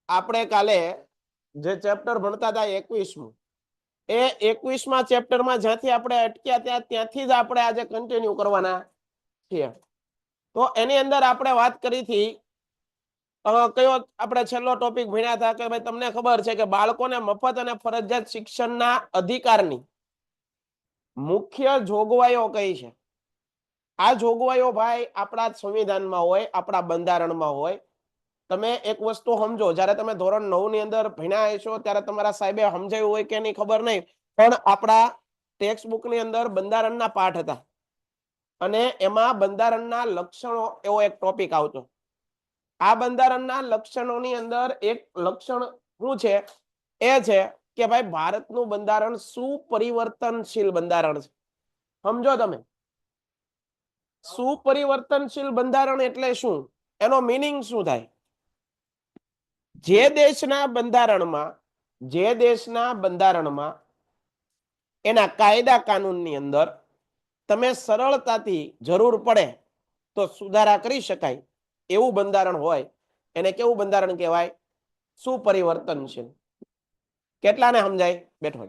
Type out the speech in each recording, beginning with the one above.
આપણે કાલે જે ચેપ્ટર ભણતા હતા 21મું, એ 21મા ચેપ્ટરમાં જ્યાંથી આપણે અટક્યા ત્યાંથી જ આપણે આજે કન્ટિન્યુ કરવાના છીએ. તો એની અંદર આપણે વાત કરી હતી, કયો આપણે છેલ્લો ટોપિક ભણ્યા હતા કે ભાઈ તમને ખબર છે કે બાળકોને મફત અને ફરજિયાત શિક્ષણના અધિકારની મુખ્ય જોગવાઈઓ કઈ છે. આ જોગવાઈઓ ભાઈ આપણા સંવિધાનમાં હોય, આપણા બંધારણમાં હોય. તમે એક વસ્તુ સમજો, જ્યારે તમે ધોરણ 9 ની અંદર ભણ્યા છો ત્યારે તમારા સાહેબે સમજાવ્યું હોય કે નહીં ખબર નહીં, પણ આપણા ટેક્સ્ટ બુકની અંદર બંધારણના પાઠ હતા અને એમાં બંધારણના લક્ષણો એવો એક ટોપિક આવતો. આ બંધારણના લક્ષણોની અંદર એક લક્ષણ શું છે, એ છે કે ભાઈ ભારતનું બંધારણ સુપરિવર્તનશીલ બંધારણ છે. સમજો તમે, સુપરિવર્તનશીલ બંધારણ એટલે શું, એનો મીનિંગ શું થાય? જે દેશના બંધારણમાં એના કાયદા કાનૂનની અંદર તમે સરળતાથી જરૂર પડે તો સુધારા કરી શકાય એવું બંધારણ હોય, એને કેવું બંધારણ કહેવાય? સુપરિવર્તનશીલ. કેટલાને સમજાય? બેઠો.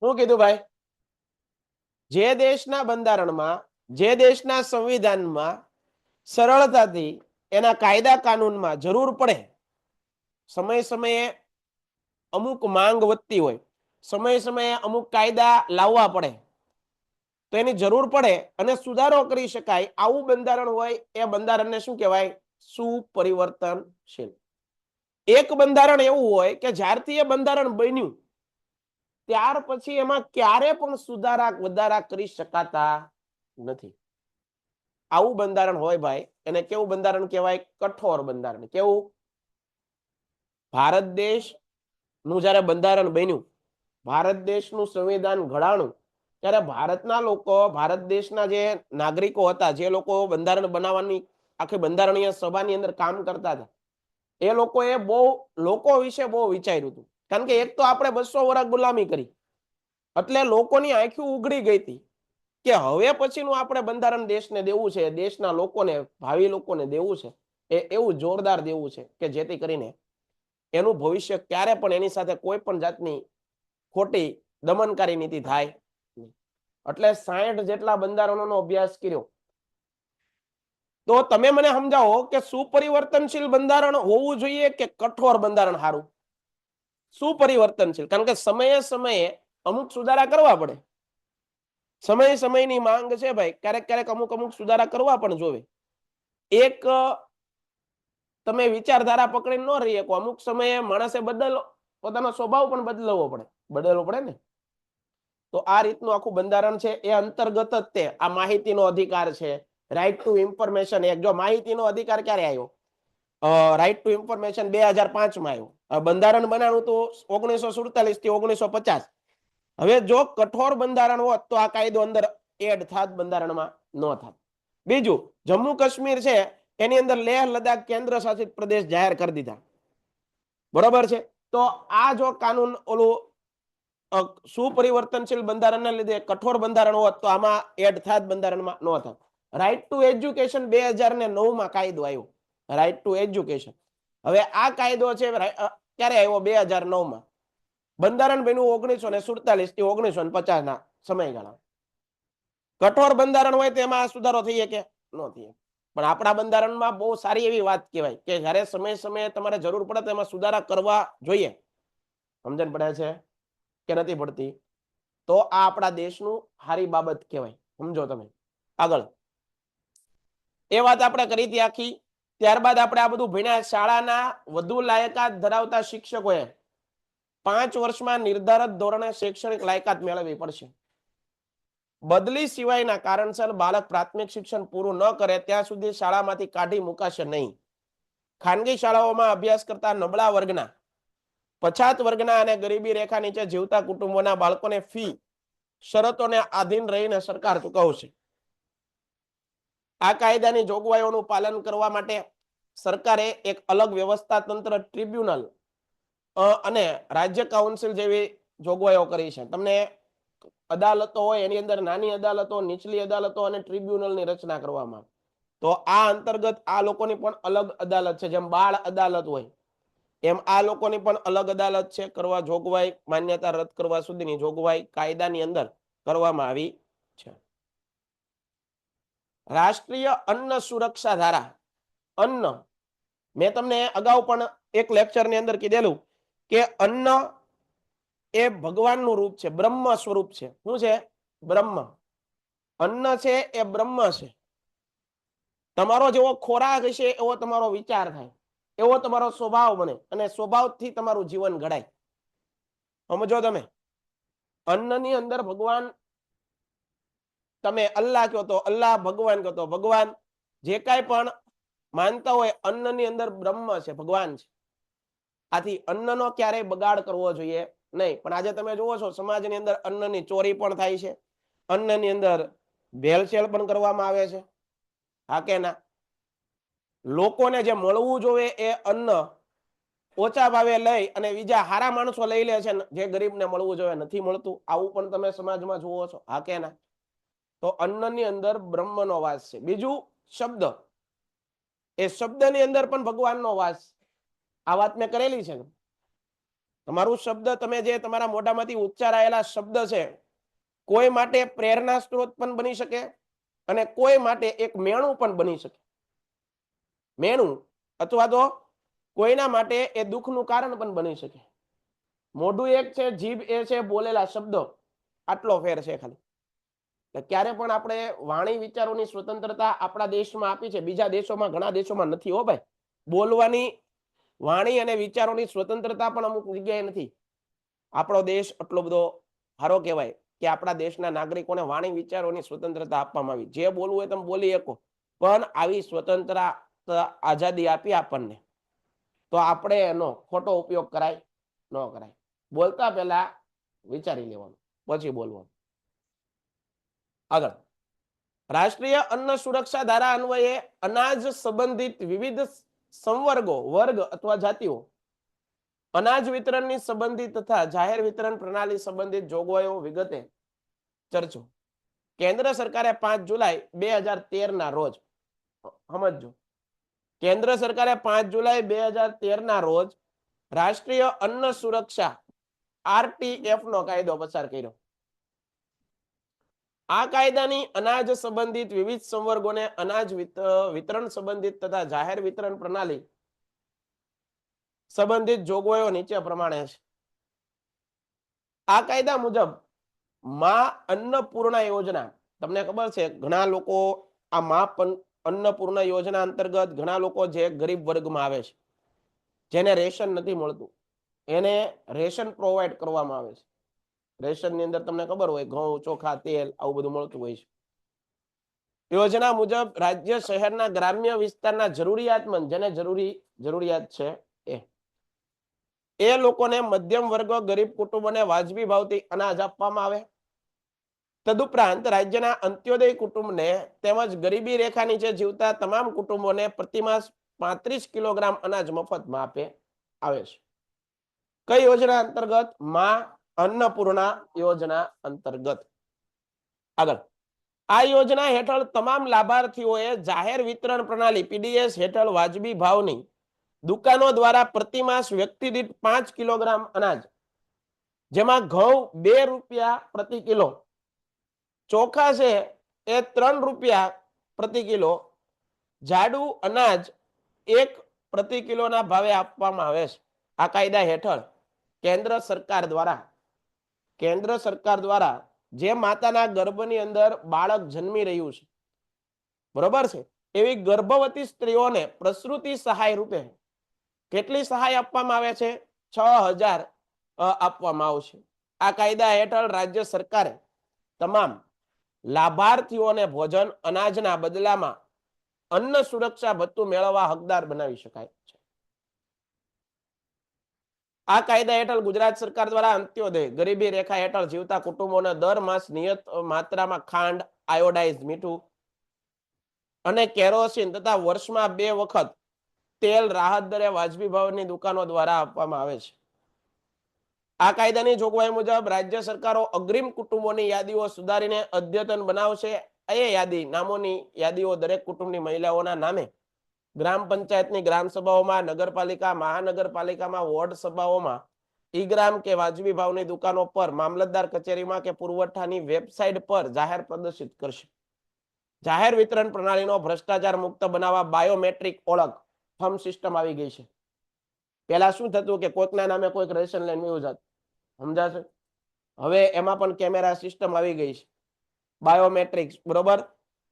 શું કીધું ભાઈ? જે દેશના બંધારણમાં, જે દેશના સંવિધાનમાં સરળતાથી એના કાયદા કાનૂનમાં જરૂર પડે, સમય સમયે અમુક માંગ વધતી હોય, સમય સમયે અમુક કાયદા લાવવા પડે, તો એની જરૂર પડે અને સુધારો કરી શકાય આવું બંધારણ હોય, એ બંધારણને શું કહેવાય? સુપરિવર્તનશીલ. એક બંધારણ એવું હોય કે જ્યારથી એ બંધારણ બન્યું ત્યાર પછી એમાં ક્યારે પણ સુધારા વધારા કરી શકાતા નથી. આવું બંધારણ હોય ભાઈ, એને કેવું બંધારણ કહેવાય? કઠોર બંધારણ. કેવું? ભારત દેશનું જ્યારે બંધારણ બન્યું, ભારત દેશનું સંવિધાન ઘડાણું, ત્યારે ભારતના લોકો, ભારત દેશના જે નાગરિકો હતા, જે લોકો બંધારણ બનાવવાની આખી બંધારણીય સભાની અંદર કામ કરતા હતા, એ લોકોએ લોકો વિશે બહુ વિચાર્યું હતું. કારણ કે એક તો આપણે 200 વર્ષ ગુલામી કરી, એટલે લોકોની આંખો ઉઘડી ગઈ હતી કે હવે પછીનું આપણે બંધારણ દેશને દેવું છે, દેશના લોકોને, ભાવિ લોકોને દેવું છે, એ એવું જોરદાર દેવું છે કે જેથી કરીને એનું ભવિષ્ય ક્યારે પણ એની સાથે કોઈ પણ જાતની ખોટી દમનકારી નીતિ થાય. એટલે 60 જેટલા બંધારણોનો અભ્યાસ કર્યો. તો તમે મને સમજાવો કે સુપરિવર્તનશીલ બંધારણ હોવું જોઈએ કે કઠોર બંધારણ સારું? સુપરિવર્તનશીલ, કારણ કે સમયે સમયે અમુક સુધારા કરવા પડે. સમય સમયની માંગ છે ભાઈ, ક્યારેક ક્યારેક અમુક સુધારા કરવા પણ જોવે. એક તમે વિચારધારા પકડીને ન રહી શકો, અમુક સમયે માણસે પોતાનો સ્વભાવ પણ બદલવો પડે ને. તો આ રીતનું આખું બંધારણ છે, એ અંતર્ગત જ તે આ માહિતીનો અધિકાર છે, રાઈટ ટુ ઇન્ફોર્મેશન એક્ટ. જો માહિતીનો અધિકાર ક્યારે આવ્યો? રાઈટ ટુ ઇન્ફોર્મેશન 2005માં આવ્યો. બંધારણ બનાવ્યું તો 1947 થી 1950. હવે જો કઠોર બંધારણ હોત તો આ કાયદો અંદર એડ થાત, બંધારણમાં ન થાત. બીજું, જમ્મુ કાશ્મીર છે એની અંદર લેહ લદ્દાખ કેન્દ્ર શાસિત પ્રદેશ જાહેર કરી દીધા, બરોબર છે. તો આ જો કાનૂન ઓલું સુપરિવર્તનશીલ બંધારણના લીધે કઠોર બંધારણ હોત તો આમાં એડ થાત, બંધારણમાં ન થાત. રાઈટ ટુ એજ્યુકેશન 2009માં કાયદો આવ્યો, રાઈટ ટુ એજ્યુકેશન. હવે આ કાયદો છે ક્યારે આવ્યો? 2009માં. બંધારણ બન્યું 1947 થી 1950ના સમયગાળા. કઠોર બંધારણ હોય તેમાં સુધારો થઈ શકે? ન થઈ શકે. પણ આપણા બંધારણમાં બહુ સારી એવી વાત કહેવાય કે જ્યારે સમય સમયે તમારે જરૂર પડે તો એમાં સુધારા કરવા જોઈએ. સમજણ પડે છે કે નથી પડતી? તો આ આપણા દેશનું સારી બાબત કહેવાય. સમજો તમે. આગળ એ વાત આપણે કરી હતી આખી. ત્યારબાદ આપણે આ બધું ભણ્યા. શાળાના વધુ લાયકાત ધરાવતા શિક્ષકોએ 5 વર્ષમાં નિર્ધારિત ધોરણે શૈક્ષણિક લાયકાત મેળવવી પડશે. બદલી સિવાયના કારણસર બાળક પ્રાથમિક શિક્ષણ પૂરું ન કરે ત્યાં સુધી શાળામાંથી કાઢી મુકાશે નહીં. ખાનગી શાળાઓમાં અભ્યાસ કરતા નબળા વર્ગના, પછાત વર્ગના અને ગરીબી રેખા નીચે જીવતા કુટુંબોના બાળકોને ફી શરતોને આધીન રહીને સરકાર ચૂકવશે. આ કાયદાની જોગવાઈઓનું પાલન કરવા માટે સરકારે એક અલગ વ્યવસ્થા તંત્ર, ટ્રિબ્યુનલ અને રાજ્ય કાઉન્સિલ જેવી જોગવાઈઓ કરી છે. તમને અદાલતો હોય એની અંદર નાની અદાલતો, નીચલી અદાલતો અને ટ્રિબ્યુનલની રચના કરવામાં. તો આ અંતર્ગત આ લોકોની પણ અલગ અદાલત છે. જેમ બાળ અદાલત હોય એમ આ લોકોની પણ અલગ અદાલત છે. કરવા જોગવાઈ માન્યતા રદ કરવા સુધીની જોગવાઈ કાયદાની અંદર કરવામાં આવી છે. રાષ્ટ્રીય અન્ન સુરક્ષા ધારા. અન્ન, મેં તમને અગાઉ પણ એક લેક્ચરની અંદર કીધેલું કે અન્ન એ ભગવાનનું રૂપ છે, બ્રહ્મ સ્વરૂપ છે. શું છે? બ્રહ્મ. અન્ન છે એ બ્રહ્મ છે. તમારો જેવો ખોરાક હશે એવો તમારો વિચાર થાય, એવો તમારો સ્વભાવ બને અને સ્વભાવથી તમારું જીવન ઘડાય. સમજો તમે, અન્નની અંદર ભગવાન, તમે અલ્લાહ કહો તો અલ્લાહ, ભગવાન કહો તો ભગવાન, જે કાંઈ પણ માનતા હોય, અન્નની અંદર બ્રહ્મ છે, ભગવાન છે. આથી અન્નનો ક્યારેય બગાડ કરવો જોઈએ નહીં. પણ આજે તમે જુઓ છો સમાજની અંદર અન્નની ચોરી પણ થાય છે, અન્નની અંદર ભેળસેળ પણ કરવામાં આવે છે. હા કે ના? લોકોને જે મળવું જોઈએ એ અન્ન ઓછા ભાવે લઈ અને બીજા હારા માણસો લઈ લે છે, જે ગરીબને મળવું જોઈએ નથી મળતું. આવું પણ તમે સમાજમાં જુઓ છો. હા કે ના? તો અન્નની અંદર બ્રહ્મનો વાસ છે. બીજું શબ્દ, એ શબ્દની અંદર પણ ભગવાનનો વાસ. આ વાત મેં કરેલી છે. તમારું શબ્દ, તમે જે તમારા મોઢામાંથી ઉચ્ચારાયેલા શબ્દ છે, કોઈ માટે પ્રેરણા સ્ત્રોત પણ બની શકે અને કોઈ માટે એક મેણું પણ બની શકે. મેણું અથવા તો કોઈના માટે એ દુઃખનું કારણ પણ બની શકે. મોઢું એક છે, જીભ એ છે, બોલેલા શબ્દો, આટલો ફેર છે ખાલી. એટલે ક્યારે પણ આપણે વાણી વિચારોની સ્વતંત્રતા આપણા દેશમાં આપી છે, બીજા દેશોમાં, ઘણા દેશોમાં નથી હો ભાઈ. બોલવાની, વાણી અને વિચારોની સ્વતંત્રતા પણ અમુક જગ્યાએ નથી. આપણો દેશ આટલો બધો સારો કહેવાય કે આપણા દેશના નાગરિકોને વાણી વિચારોની સ્વતંત્રતા આપવામાં આવી. જે બોલવું હોય તમે બોલી શકો, પણ આવી સ્વતંત્ર આઝાદી આપી આપણને, તો આપણે એનો ખોટો ઉપયોગ કરાય ન કરાય. બોલતા પહેલા વિચારી લેવાનું, પછી બોલવાનું. આગળ, રાષ્ટ્રીય અન્ન સુરક્ષા ધારા અન્વયે અનાજ સંબંધિત વિવિધ સંવર્ગો, વર્ગ અથવા જાતિઓ અનાજ વિતરણની સંબંધિત તથા જાહેર વિતરણ પ્રણાલી સંબંધિત જોગવાઈઓ વિગતે ચર્ચો. કેન્દ્ર સરકારે 5 જુલાઈ 2013 ના રોજ, સમજો, કેન્દ્ર સરકારે 5 જુલાઈ 2013 ના રોજ રાષ્ટ્રીય અન્ન સુરક્ષા RTF નો કાયદો પસાર કર્યો. આ કાયદાની અનાજ સંબંધિત વિવિધ સંવર્ગોને અનાજ વિતરણ સંબંધિત તથા જાહેર વિતરણ પ્રણાલી સંબંધિત જોગવાઈઓ નીચે પ્રમાણે છે. આ કાયદા મુજબ મા અન્નપૂર્ણા યોજના, તમને ખબર છે ઘણા લોકો આ મા અન્નપૂર્ણા યોજના અંતર્ગત ઘણા લોકો જે ગરીબ વર્ગમાં આવે છે, જેને રેશન નથી મળતું, એને રેશન પ્રોવાઈડ કરવામાં આવે છે. રેશનની અંદર તમને ખબર હોય ઘઉં, ચોખા, તેલ આવું બધું મળતું હોય છે. યોજના મુજબ રાજ્ય શહેરના ગ્રામ્ય વિસ્તારના જરૂરિયાતમંદ, જેને જરૂરિયાત છે એ લોકોને મધ્યમ વર્ગ, ગરીબ કુટુંબોને વાજબી ભાવથી અનાજ આપવામાં આવે. તદુપરાંત રાજ્યના અંત્યોદય કુટુંબને તેમજ ગરીબી રેખા નીચે જીવતા તમામ કુટુંબોને પ્રતિમાસ 35 કિલોગ્રામ અનાજ મફતમાં આવે છે. કઈ યોજના અંતર્ગત? મા અન્નપૂર્ણા યોજના અંતર્ગત. આગળ, આ યોજના હેઠળ તમામ લાભાર્થીઓએ જાહેર વિતરણ પ્રણાલી PDS હેઠળ વાજબી ભાવની દુકાનો દ્વારા પ્રતિમાસ વ્યક્તિ દીઠ 5 કિલોગ્રામ અનાજ, જેમાં ઘઉં 2 રૂપિયા પ્રતિ કિલો, ચોખા છે એ 3 રૂપિયા પ્રતિ કિલો, જાડું અનાજ 1 પ્રતિ કિલોના ભાવે આપવામાં આવે છે. આ કાયદા હેઠળ કેન્દ્ર સરકાર દ્વારા જે માતાના ગર્ભની અંદર બાળક જન્મી રહ્યું છે, બરોબર છે, એવી ગર્ભવતી સ્ત્રીઓને પ્રસૂતિ સહાય રૂપે કેટલી સહાય આપવામાં આવે છે? 6000 આપવામાં આવશે. આ કાયદા હેઠળ રાજ્ય સરકારે તમામ લાભાર્થીઓને ભોજન અનાજના બદલામાં અન્ન સુરક્ષા ભથ્થું મેળવવા હકદાર બનાવી શકાય છે. આ કાયદા હેઠળ ગુજરાત સરકાર દ્વારા અંત્યોદય ગરીબી રેખા હેઠળ જીવતા કુટુંબોને દર માસ નિયત માત્રામાં ખાંડ, આયોડાઇઝ મીઠું અને કેરોસીન તથા વર્ષમાં 2 વખત તેલ રાહત દરે વાજબી ભાવની દુકાનો દ્વારા આપવામાં આવે છે. આ કાયદાની જોગવાઈ મુજબ રાજ્ય સરકારો અગ્રીમ કુટુંબોની યાદીઓ સુધારીને અદ્યતન બનાવશે. એ યાદી નામોની યાદીઓ દરેક કુટુંબની મહિલાઓના નામે ગ્રામ પંચાયતની ગ્રામ સભાઓમાં, નગરપાલિકા, મહાનગરપાલિકામાં, વોર્ડ સભાઓમાં, ઈ ગ્રામ કે વાજબી ભાવની દુકાનો પર, મામલતદાર કચેરીમાં કે પુરવઠાની વેબસાઇટ પર જાહેર પ્રદર્શિત કરશે. જાહેર વિતરણ પ્રણાલીનો ભ્રષ્ટાચાર મુક્ત બનાવવા બાયોમેટ્રિક ઓળખ થંબ સિસ્ટમ આવી ગઈ છે. પહેલા શું થતું કે કોઈકના નામે કોઈક રેશન લઈને વયું જાત, સમજાશે? હવે એમાં પણ કેમેરા સિસ્ટમ આવી ગઈ છે. બાયોમેટ્રિક્સ, બરોબર,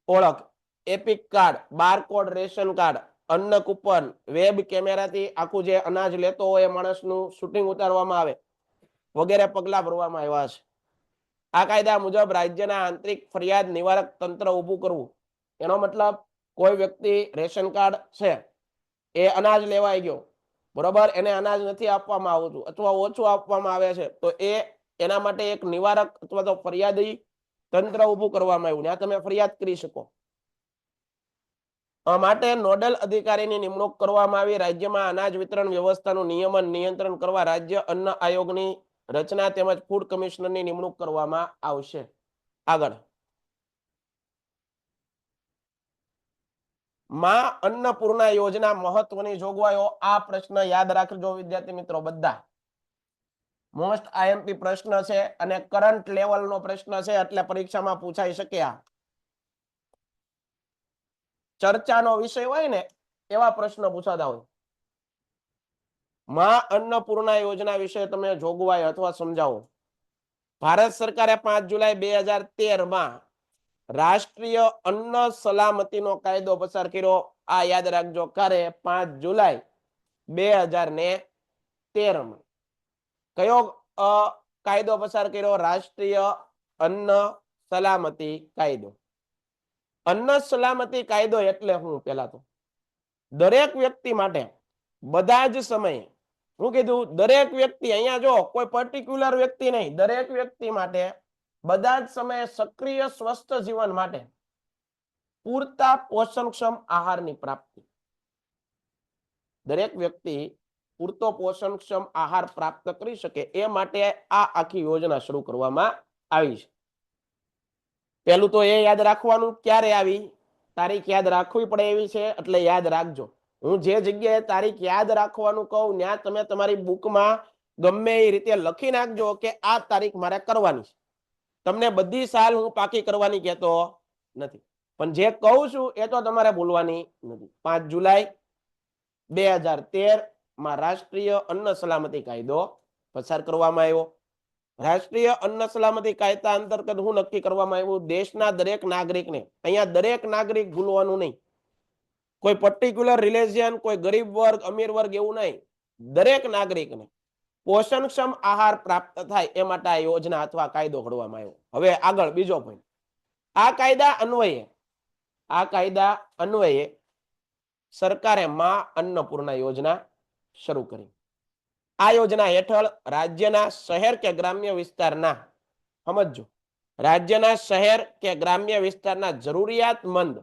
ઓળખ, EPIC card, barcode ration card, અન્ન કૂપન, વેબ કેમેરાથી આખું જે અનાજ લેતો હોય એ માણસનું શૂટિંગ ઉતારવામાં આવે વગેરે પગલા ભરવામાં આવ્યા છે. આ કાયદા મુજબ રાજ્યના આંતરિક ફરિયાદ નિવારક તંત્ર ઊભું કરવું. એનો મતલબ કોઈ વ્યક્તિ રેશન કાર્ડ છે, એ અનાજ લેવાઈ ગયો, બરોબર, એને અનાજ નથી આપવામાં આવતું અથવા ઓછું આપવામાં આવે છે, તો એના માટે એક નિવારક અથવા તો ફરિયાદી તંત્ર ઊભું કરવામાં આવ્યું. ત્યાં તમે ફરિયાદ કરી શકો. માટે નોડલ અધિકારીની નિમણૂક કરવામાં આવી. રાજ્યમાં અનાજ વિતરણ વ્યવસ્થાનું નિયમન નિયંત્રણ કરવા રાજ્ય અન્ન આયોગની રચના તેમજ ફૂડ કમિશનરની નિમણૂક કરવામાં આવશે. આગળ, માં અન્નપૂર્ણા યોજના મહત્વની જોગવાઈઓ. આ પ્રશ્ન યાદ રાખજો વિદ્યાર્થી મિત્રો બધા. મોસ્ટ આઈએમપી પ્રશ્ન છે અને કરંટ લેવલનો પ્રશ્ન છે, એટલે પરીક્ષામાં પૂછાઈ શકે. આ ચર્ચાનો વિષય હોય ને એવા પ્રશ્ન પૂછાતા હોય. માં અન્નપૂર્ણા યોજના વિશે તમે જોગવાઈ અથવા સમજાવો. ભારત સરકારે 5 જુલાઈ 2013 રાષ્ટ્રીય અન્ન સલામતીનો કાયદો પસાર કર્યો. આ યાદ રાખજો, ક્યારે? 5 જુલાઈ 2013 કયો કાયદો પસાર કર્યો? રાષ્ટ્રીય અન્ન સલામતી કાયદો. અન્ન સલામતી કાયદો એટલે શું? પેલા તો દરેક વ્યક્તિ માટે બધા જ સમયે, હું કીધું દરેક વ્યક્તિ, અહીંયા જો કોઈ પર્ટિક્યુલર વ્યક્તિ નહીં, દરેક વ્યક્તિ માટે બધા જ સમયે સક્રિય સ્વસ્થ જીવન માટે પૂરતા પોષણક્ષમ આહારની પ્રાપ્તિ. દરેક વ્યક્તિ પૂરતો પોષણક્ષમ આહાર પ્રાપ્ત કરી શકે એ માટે આ આખી યોજના શરૂ કરવામાં આવી છે. પહેલું તો એ યાદ રાખવાનું, ક્યારે આવી તારીખ યાદ રાખવી પડે એવી છે, એટલે યાદ રાખજો. હું જે જગ્યાએ તારીખ યાદ રાખવાનું કહું ત્યાં તમે તમારી બુકમાં ગમે એ રીતે લખી નાખજો કે આ તારીખ મારે કરવાની છે. તમને બધી સાલ હું પાકી કરવાની કહેતો નથી, પણ જે કહું છું એ તો તમારે ભૂલવાની નથી. 5 જુલાઈ 2013 રાષ્ટ્રીય અન્ન સલામતી કાયદો પસાર કરવામાં આવ્યો. રાષ્ટ્રીય અન્ન સલામતી કાયદા અંતર્ગત શું નક્કી કરવામાં આવ્યું? દેશના દરેક નાગરિકને, અહીંયા દરેક નાગરિક ભૂલવાનું નહીં, કોઈ પર્ટિક્યુલર રિલિજન, કોઈ ગરીબ વર્ગ, અમીર વર્ગ એવું નહીં, દરેક નાગરિકને પોષણક્ષમ આહાર પ્રાપ્ત થાય એ માટે આ યોજના અથવા કાયદો ઘડવામાં આવ્યો. હવે આગળ બીજો પોઈન્ટ. આ કાયદા અન્વયે સરકારે માં અન્નપૂર્ણા યોજના શરૂ કરી. આ યોજના હેઠળ રાજ્યના શહેર કે ગ્રામ્ય વિસ્તારના, સમજો, રાજ્યના શહેર કે ગ્રામ્ય વિસ્તારના જરૂરિયાતમંદ,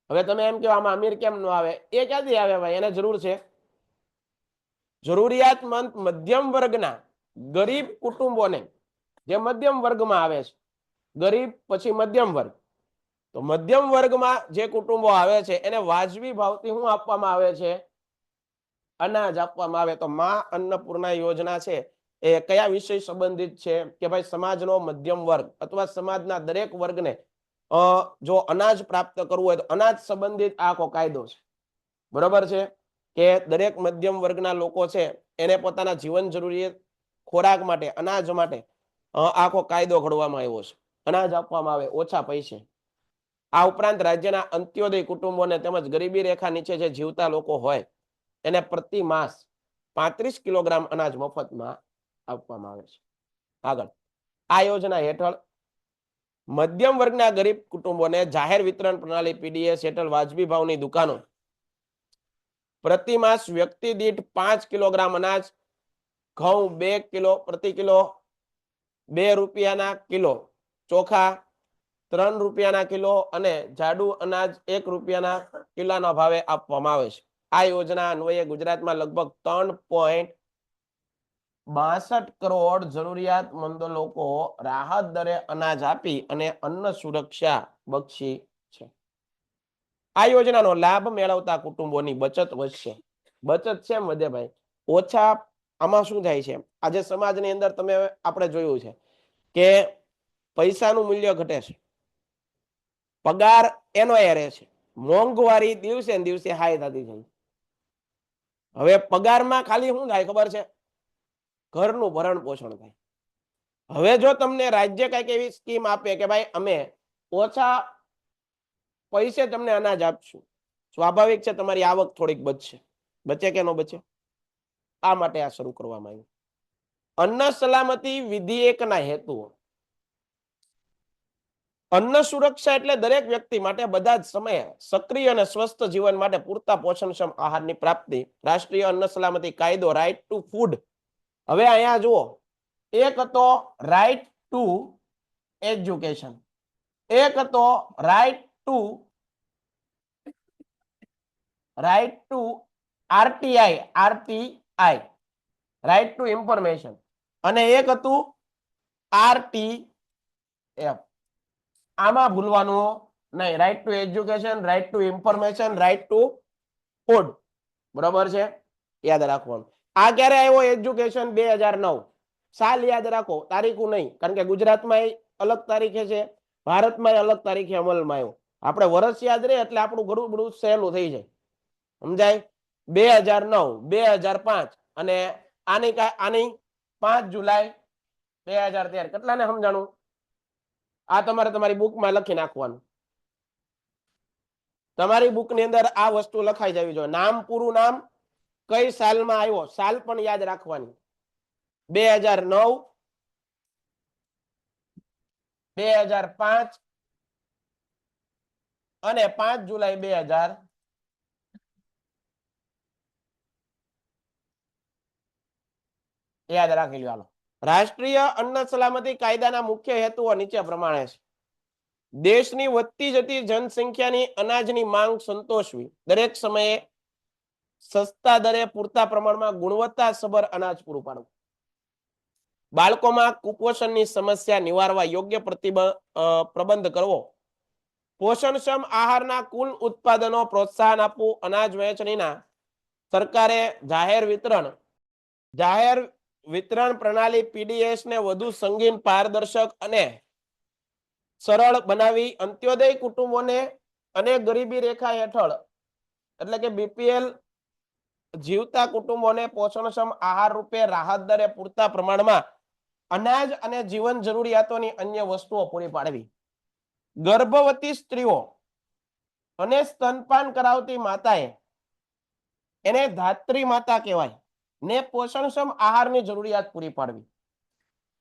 હવે તમે એમ કહો આમાં અમીર કેમ ન આવે? એ ક્યાંથી આવે ભાઈ? એને જરૂર છે. જરૂરિયાતમંદ મધ્યમ વર્ગના ગરીબ કુટુંબોને, જે મધ્યમ વર્ગમાં આવે છે, ગરીબ પછી મધ્યમ વર્ગ, તો મધ્યમ વર્ગમાં જે કુટુંબો આવે છે એને વાજબી ભાવથી શું આપવામાં આવે છે? અનાજ આપવામાં આવે. તો માં અન્નપૂર્ણા યોજના છે એ કયા વિષય સંબંધિત છે? કે ભાઈ સમાજનો મધ્યમ વર્ગ અથવા સમાજના દરેક વર્ગને જો અનાજ પ્રાપ્ત કરવું હોય તો અનાજ સંબંધિત આખો કાયદો છે. બરોબર છે કે દરેક મધ્યમ વર્ગના લોકો છે એને પોતાના જીવન જરૂરિયાત ખોરાક માટે, અનાજ માટે આખો કાયદો ઘડવામાં આવ્યો છે. અનાજ આપવામાં આવે ઓછા પૈસે. આ ઉપરાંત રાજ્યના અંત્યોદય કુટુંબોને તેમજ ગરીબી રેખા નીચે જે જીવતા લોકો હોય એને પ્રતિ માસ 35 કિલોગ્રામ અનાજ મફતમાં આપવામાં આવે છે. આગળ, આ યોજના હેઠળ મધ્યમ વર્ગના ગરીબ કુટુંબોને જાહેર વિતરણ પ્રણાલી પીડીએસ હેઠળ વાજબી ભાવની દુકાનો પ્રતિ માસ વ્યક્તિ દીઠ 5 કિલોગ્રામ અનાજ, ઘઉં 2 કિલો પ્રતિ કિલો, 2 રૂપિયાના કિલો ચોખા, 3 રૂપિયાના કિલો અને જાડુ અનાજ 1 રૂપિયાના કિલોના ભાવે આપવામાં આવે છે. આ યોજના અન્વયે ગુજરાતમાં લગભગ 3.62 કરોડ જરૂરિયાતમંદ લોકો રાહત દરે અનાજ આપી અને અન્ન સુરક્ષા બક્ષી છે. આ યોજનાનો લાભ મેળવતા કુટુંબોની બચત વધશે. બચત કેમ વધે ભાઈ? ઓછા આમાં શું થાય છે, આજે સમાજની અંદર તમે આપણે જોયું છે કે પૈસાનું મૂલ્ય ઘટે છે, પગાર એનો એ રહે છે, મોંઘવારી દિવસે ને દિવસે હાઈ થતી જાય. હવે પગારમાં ખાલી શું થાય ખબર છે? ઘરનું ભરણ પોષણ થાય. હવે જો તમને રાજ્ય કઈક એવી સ્કીમ આપે કે ભાઈ અમે ઓછા પૈસે તમને અનાજ આપશું, સ્વાભાવિક છે તમારી આવક થોડીક બચશે. બચે કે ન બચે? આ માટે આ શરૂ કરવામાં આવ્યું. અન્ન સલામતી વિધેયકના હેતુઓ. અન્ન સુરક્ષા એટલે દરેક વ્યક્તિ માટે બધા જ સમયે સક્રિય અને સ્વસ્થ જીવન માટે પૂરતા પોષણક્ષમ આહારની પ્રાપ્તિ. રાષ્ટ્રીય અન્ન સલામતી કાયદો, રાઇટ ટુ ફૂડ. હવે અહીંયા જુઓ, એક હતો રાઇટ ટુ એજ્યુકેશન, એક હતો right to RTI, right to information, અને એક હતું આરટીએફ. આમાં ભૂલવાનું નહીં. Right to education, right to information, right to food. બરોબર છે? યાદ રાખવાનું. આ ક્યારે આવ્યો? એજ્યુકેશન 2009. સાલ યાદ રાખો, તારીખું નહીં, કારણ કે ગુજરાતમાં અલગ તારીખે છે, ભારતમાં અલગ તારીખે અમલમાં આવ્યો. આપણે વર્ષ યાદ રહે એટલે આપણું ઘણું બધું સહેલું થઈ જાય. સમજાય? 2009, 2005 અને આની 5 જુલાઈ 2013. કેટલાને સમજાણું? આ તમારે તમારી બુકમાં લખી નાખવાનું. તમારી બુકની અંદર આ વસ્તુ લખાઈ જવી જોઈએ. નામ, પૂરું નામ, કઈ સાલમાં આવ્યો, સાલ પણ યાદ રાખવાની. 2009, 2005 અને 5 જુલાઈ 2000. યાદ રાખી લો. રાષ્ટ્રીય અન્ન સલામતી કાયદાના મુખ્ય હેતુઓ નીચે પ્રમાણે છે. દેશની વધતી જતી જનસંખ્યાની અનાજની માંગ સંતોષવી, દરેક સમયે સસ્તા દરે પૂરતા પ્રમાણમાં ગુણવત્તાસભર અનાજ પૂરું પાડવું. બાળકોમાં કુપોષણની સમસ્યા નિવારવા યોગ્ય પ્રબંધ કરવો. પોષણક્ષમ આહારના કુલ ઉત્પાદનો પ્રોત્સાહન આપવું. અનાજ વહેંચણીના સરકારે જાહેર વિતરણ પ્રણાલી પીડીએસ ને વધુ સંગીન, પારદર્શક અને સરળ બનાવી અંત્યોદય કુટુંબોને અને ગરીબી રેખા હેઠળ એટલે કે બીપીએલ જીવતા કુટુંબોને પોષણક્ષમ આહાર રૂપે રાહત દરે પૂરતા પ્રમાણમાં અનાજ અને જીવન જરૂરિયાતોની અન્ય વસ્તુઓ પૂરી પાડવી. ગર્ભવતી સ્ત્રીઓ અને સ્તનપાન કરાવતી માતાએ, એને ધાત્રી માતા કહેવાય, ને પોષણક્ષમ આહારની જરૂરિયાત પૂરી પાડવી.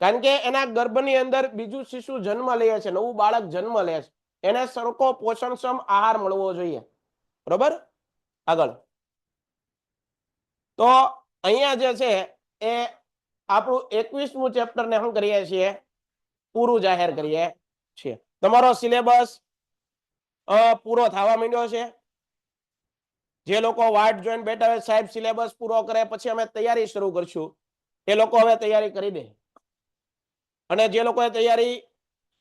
કારણ કે એના ગર્ભની અંદર બીજું શિશુ જન્મ લે છે, નવું બાળક જન્મ લે છે, એને સરખો પોષણક્ષમ આહાર મળવો જોઈએ. બરોબર? આગળ તો અહીંયા જે છે એ આપણું 21મું ચેપ્ટર ને શું કરીએ છીએ? પૂરું જાહેર કરીએ છીએ. તમારો સિલેબસ પૂરો થવા માંડ્યો છે. જે લોકો વાટ જોઈને બેઠા હોય, સાહેબ સિલેબસ પૂરો કરે પછી અમે તૈયારી શરૂ કરશું, એ લોકો હવે તૈયારી કરી દે. અને જે લોકોએ તૈયારી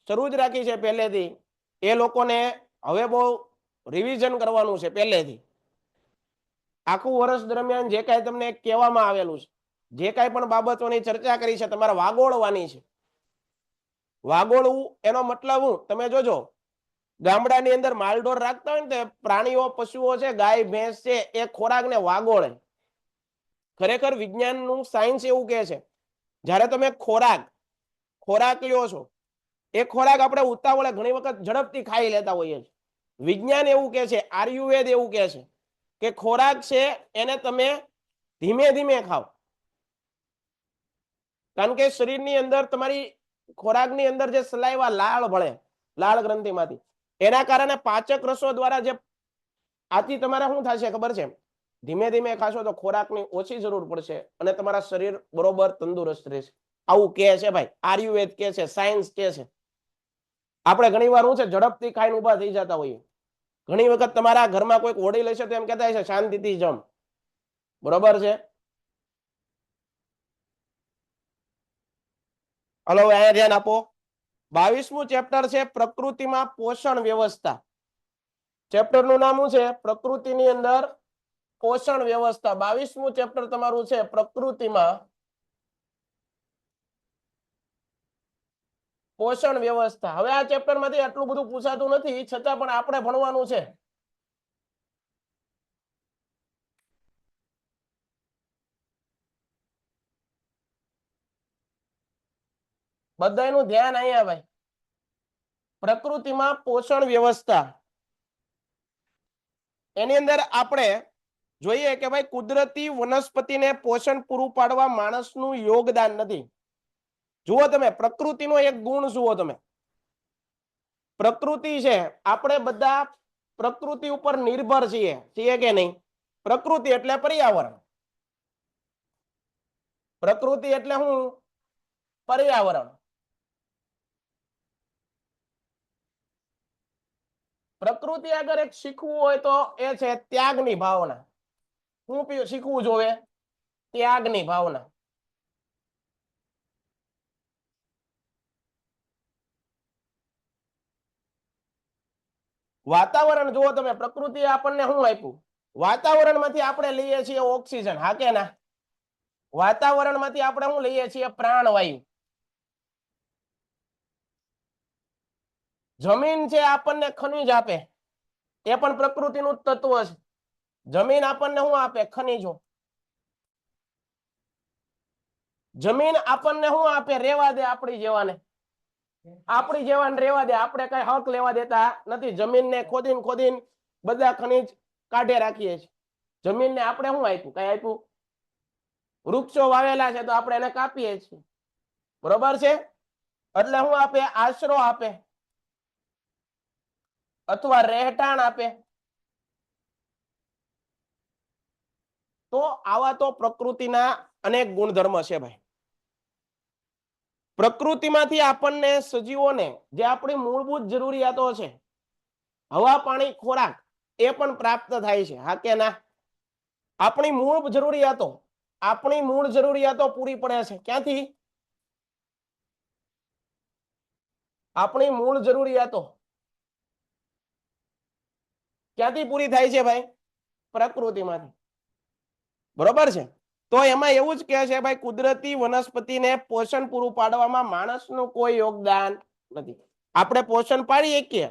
શરૂ જ રાખી છે પહેલેથી, એ લોકોને હવે બહુ રિવિઝન કરવાનું છે પહેલેથી. આખું વર્ષ દરમિયાન જે કાંઈ તમને કહેવામાં આવેલું છે, જે કાંઈ પણ બાબતોની ચર્ચા કરી છે, તમારે વાગોળવાની છે. વાગોળવું એનો મતલબ હું, તમે જોજો, ગામડાની અંદર માલઢોર રાખતા હોય ને તે પ્રાણીઓ, પશુઓ છે, ગાય ભેંસ છે, એ ખોરાકને વાગોળે. ખરેખર વિજ્ઞાનનું સાયન્સ એવું કહે છે, જ્યારે તમે ખોરાક લ્યો છો, એ ખોરાક આપણે ઉતાવળે ઘણી વખત ઝડપથી ખાઈ લેતા હોઈએ છીએ. વિજ્ઞાન એવું કહે છે, આયુર્વેદ એવું કહે છે કે ખોરાક છે એને તમે ધીમે ધીમે ખાઓ. કારણ કે શરીરની અંદર તમારી ખોરાકની અંદર જે સલાઈવા લાળ ભળે, લાળ ગ્રંથિમાંથી, એના કારણે પાચક રસો દ્વારા જે આથી તમારે શું થશે ખબર છે? ધીમે ધીમે ખાશો તો ખોરાકની ઓછી જરૂર પડશે અને તમારા શરીર બરોબર તંદુરસ્ત રહેશે. આવું કહે છે ભાઈ, આયુર્વેદ કહે છે, સાયન્સ કહે છે. આપણે ઘણી વાર શું છે, ઝડપથી ખાઈને ઊભા થઈ જતા હોઈએ. ઘણી વખત તમારા ઘરમાં કોઈક ઓડી લેશે તો એમ કહેતા હશે શાંતિથી જમ. બરોબર છે? હલો, અહીંયા ધ્યાન આપો. 22મું ચેપ્ટર છે પ્રકૃતિમાં પોષણ વ્યવસ્થા. ચેપ્ટરનું નામ શું છે? પ્રકૃતિની અંદર પોષણ વ્યવસ્થા. 22મું ચેપ્ટર તમારું છે પ્રકૃતિમાં પોષણ વ્યવસ્થા. હવે આ ચેપ્ટર માંથી આટલું બધું પૂછાતું નથી, છતાં પણ આપણે ભણવાનું છે. બધાનું ધ્યાન અહીંયા ભાઈ. પ્રકૃતિમાં પોષણ વ્યવસ્થા, એની અંદર આપણે જોઈએ કે ભાઈ કુદરતી વનસ્પતિને પોષણ પૂરું પાડવા માણસનું યોગદાન નથી. જુઓ તમે પ્રકૃતિનો એક ગુણ જુઓ તમે. પ્રકૃતિ છે, આપણે બધા પ્રકૃતિ ઉપર નિર્ભર છીએ કે નહીં? પ્રકૃતિ એટલે પર્યાવરણ. પ્રકૃતિ એટલે શું? પર્યાવરણ. પ્રકૃતિ આગળ એક શીખવું હોય તો એ છે ત્યાગની ભાવના. શું શીખવું જોવે? ત્યાગની ભાવના. વાતાવરણ જુઓ તમે, પ્રકૃતિએ આપણને શું આપ્યું? વાતાવરણમાંથી આપણે લઈએ છીએ ઓક્સિજન, હા કે ના? વાતાવરણમાંથી આપણે શું લઈએ છીએ? પ્રાણવાયુ. જમીન છે આપણને ખનિજ આપે, એ પણ પ્રકૃતિનું જ તત્વ છે. જમીન આપણને શું આપે? ખનિજો. જમીન આપણને શું આપે? રેવા દે આપણી જેવાને. આપણી જેવાને રેવા દે, આપણે કઈ હક લેવા દેતા નથી. જમીનને ખોદીને બધા ખનિજ કાઢે રાખીએ છીએ. જમીનને આપણે શું આપ્યું? કઈ આપ્યું? વૃક્ષો વાવેલા છે તો આપણે એને કાપીએ છીએ, બરોબર છે? એટલે શું આપે? આશરો આપે અથવા રહેઠાણ આપે. તો આવા તો પ્રકૃતિના અનેક ગુણધર્મ છે ભાઈ. પ્રકૃતિમાંથી આપણને સજીવોને જે આપણી મૂળભૂત જરૂરિયાતો છે, હવા, પાણી, ખોરાક, એ પણ પ્રાપ્ત થાય છે, હા કે ના? આપણી મૂળ જરૂરિયાતો પૂરી પડે છે. ક્યાંથી? આપણી મૂળ જરૂરિયાતો ક્યાંથી પૂરી થાય છે ભાઈ? પ્રકૃતિમાંથી, બરોબર છે? તો એમાં એવું જ કહે છે ભાઈ, કુદરતી વનસ્પતિને પોષણ પૂરું પાડવામાં માણસનું કોઈ યોગદાન નથી. આપણે પોષણ પાડીએ કે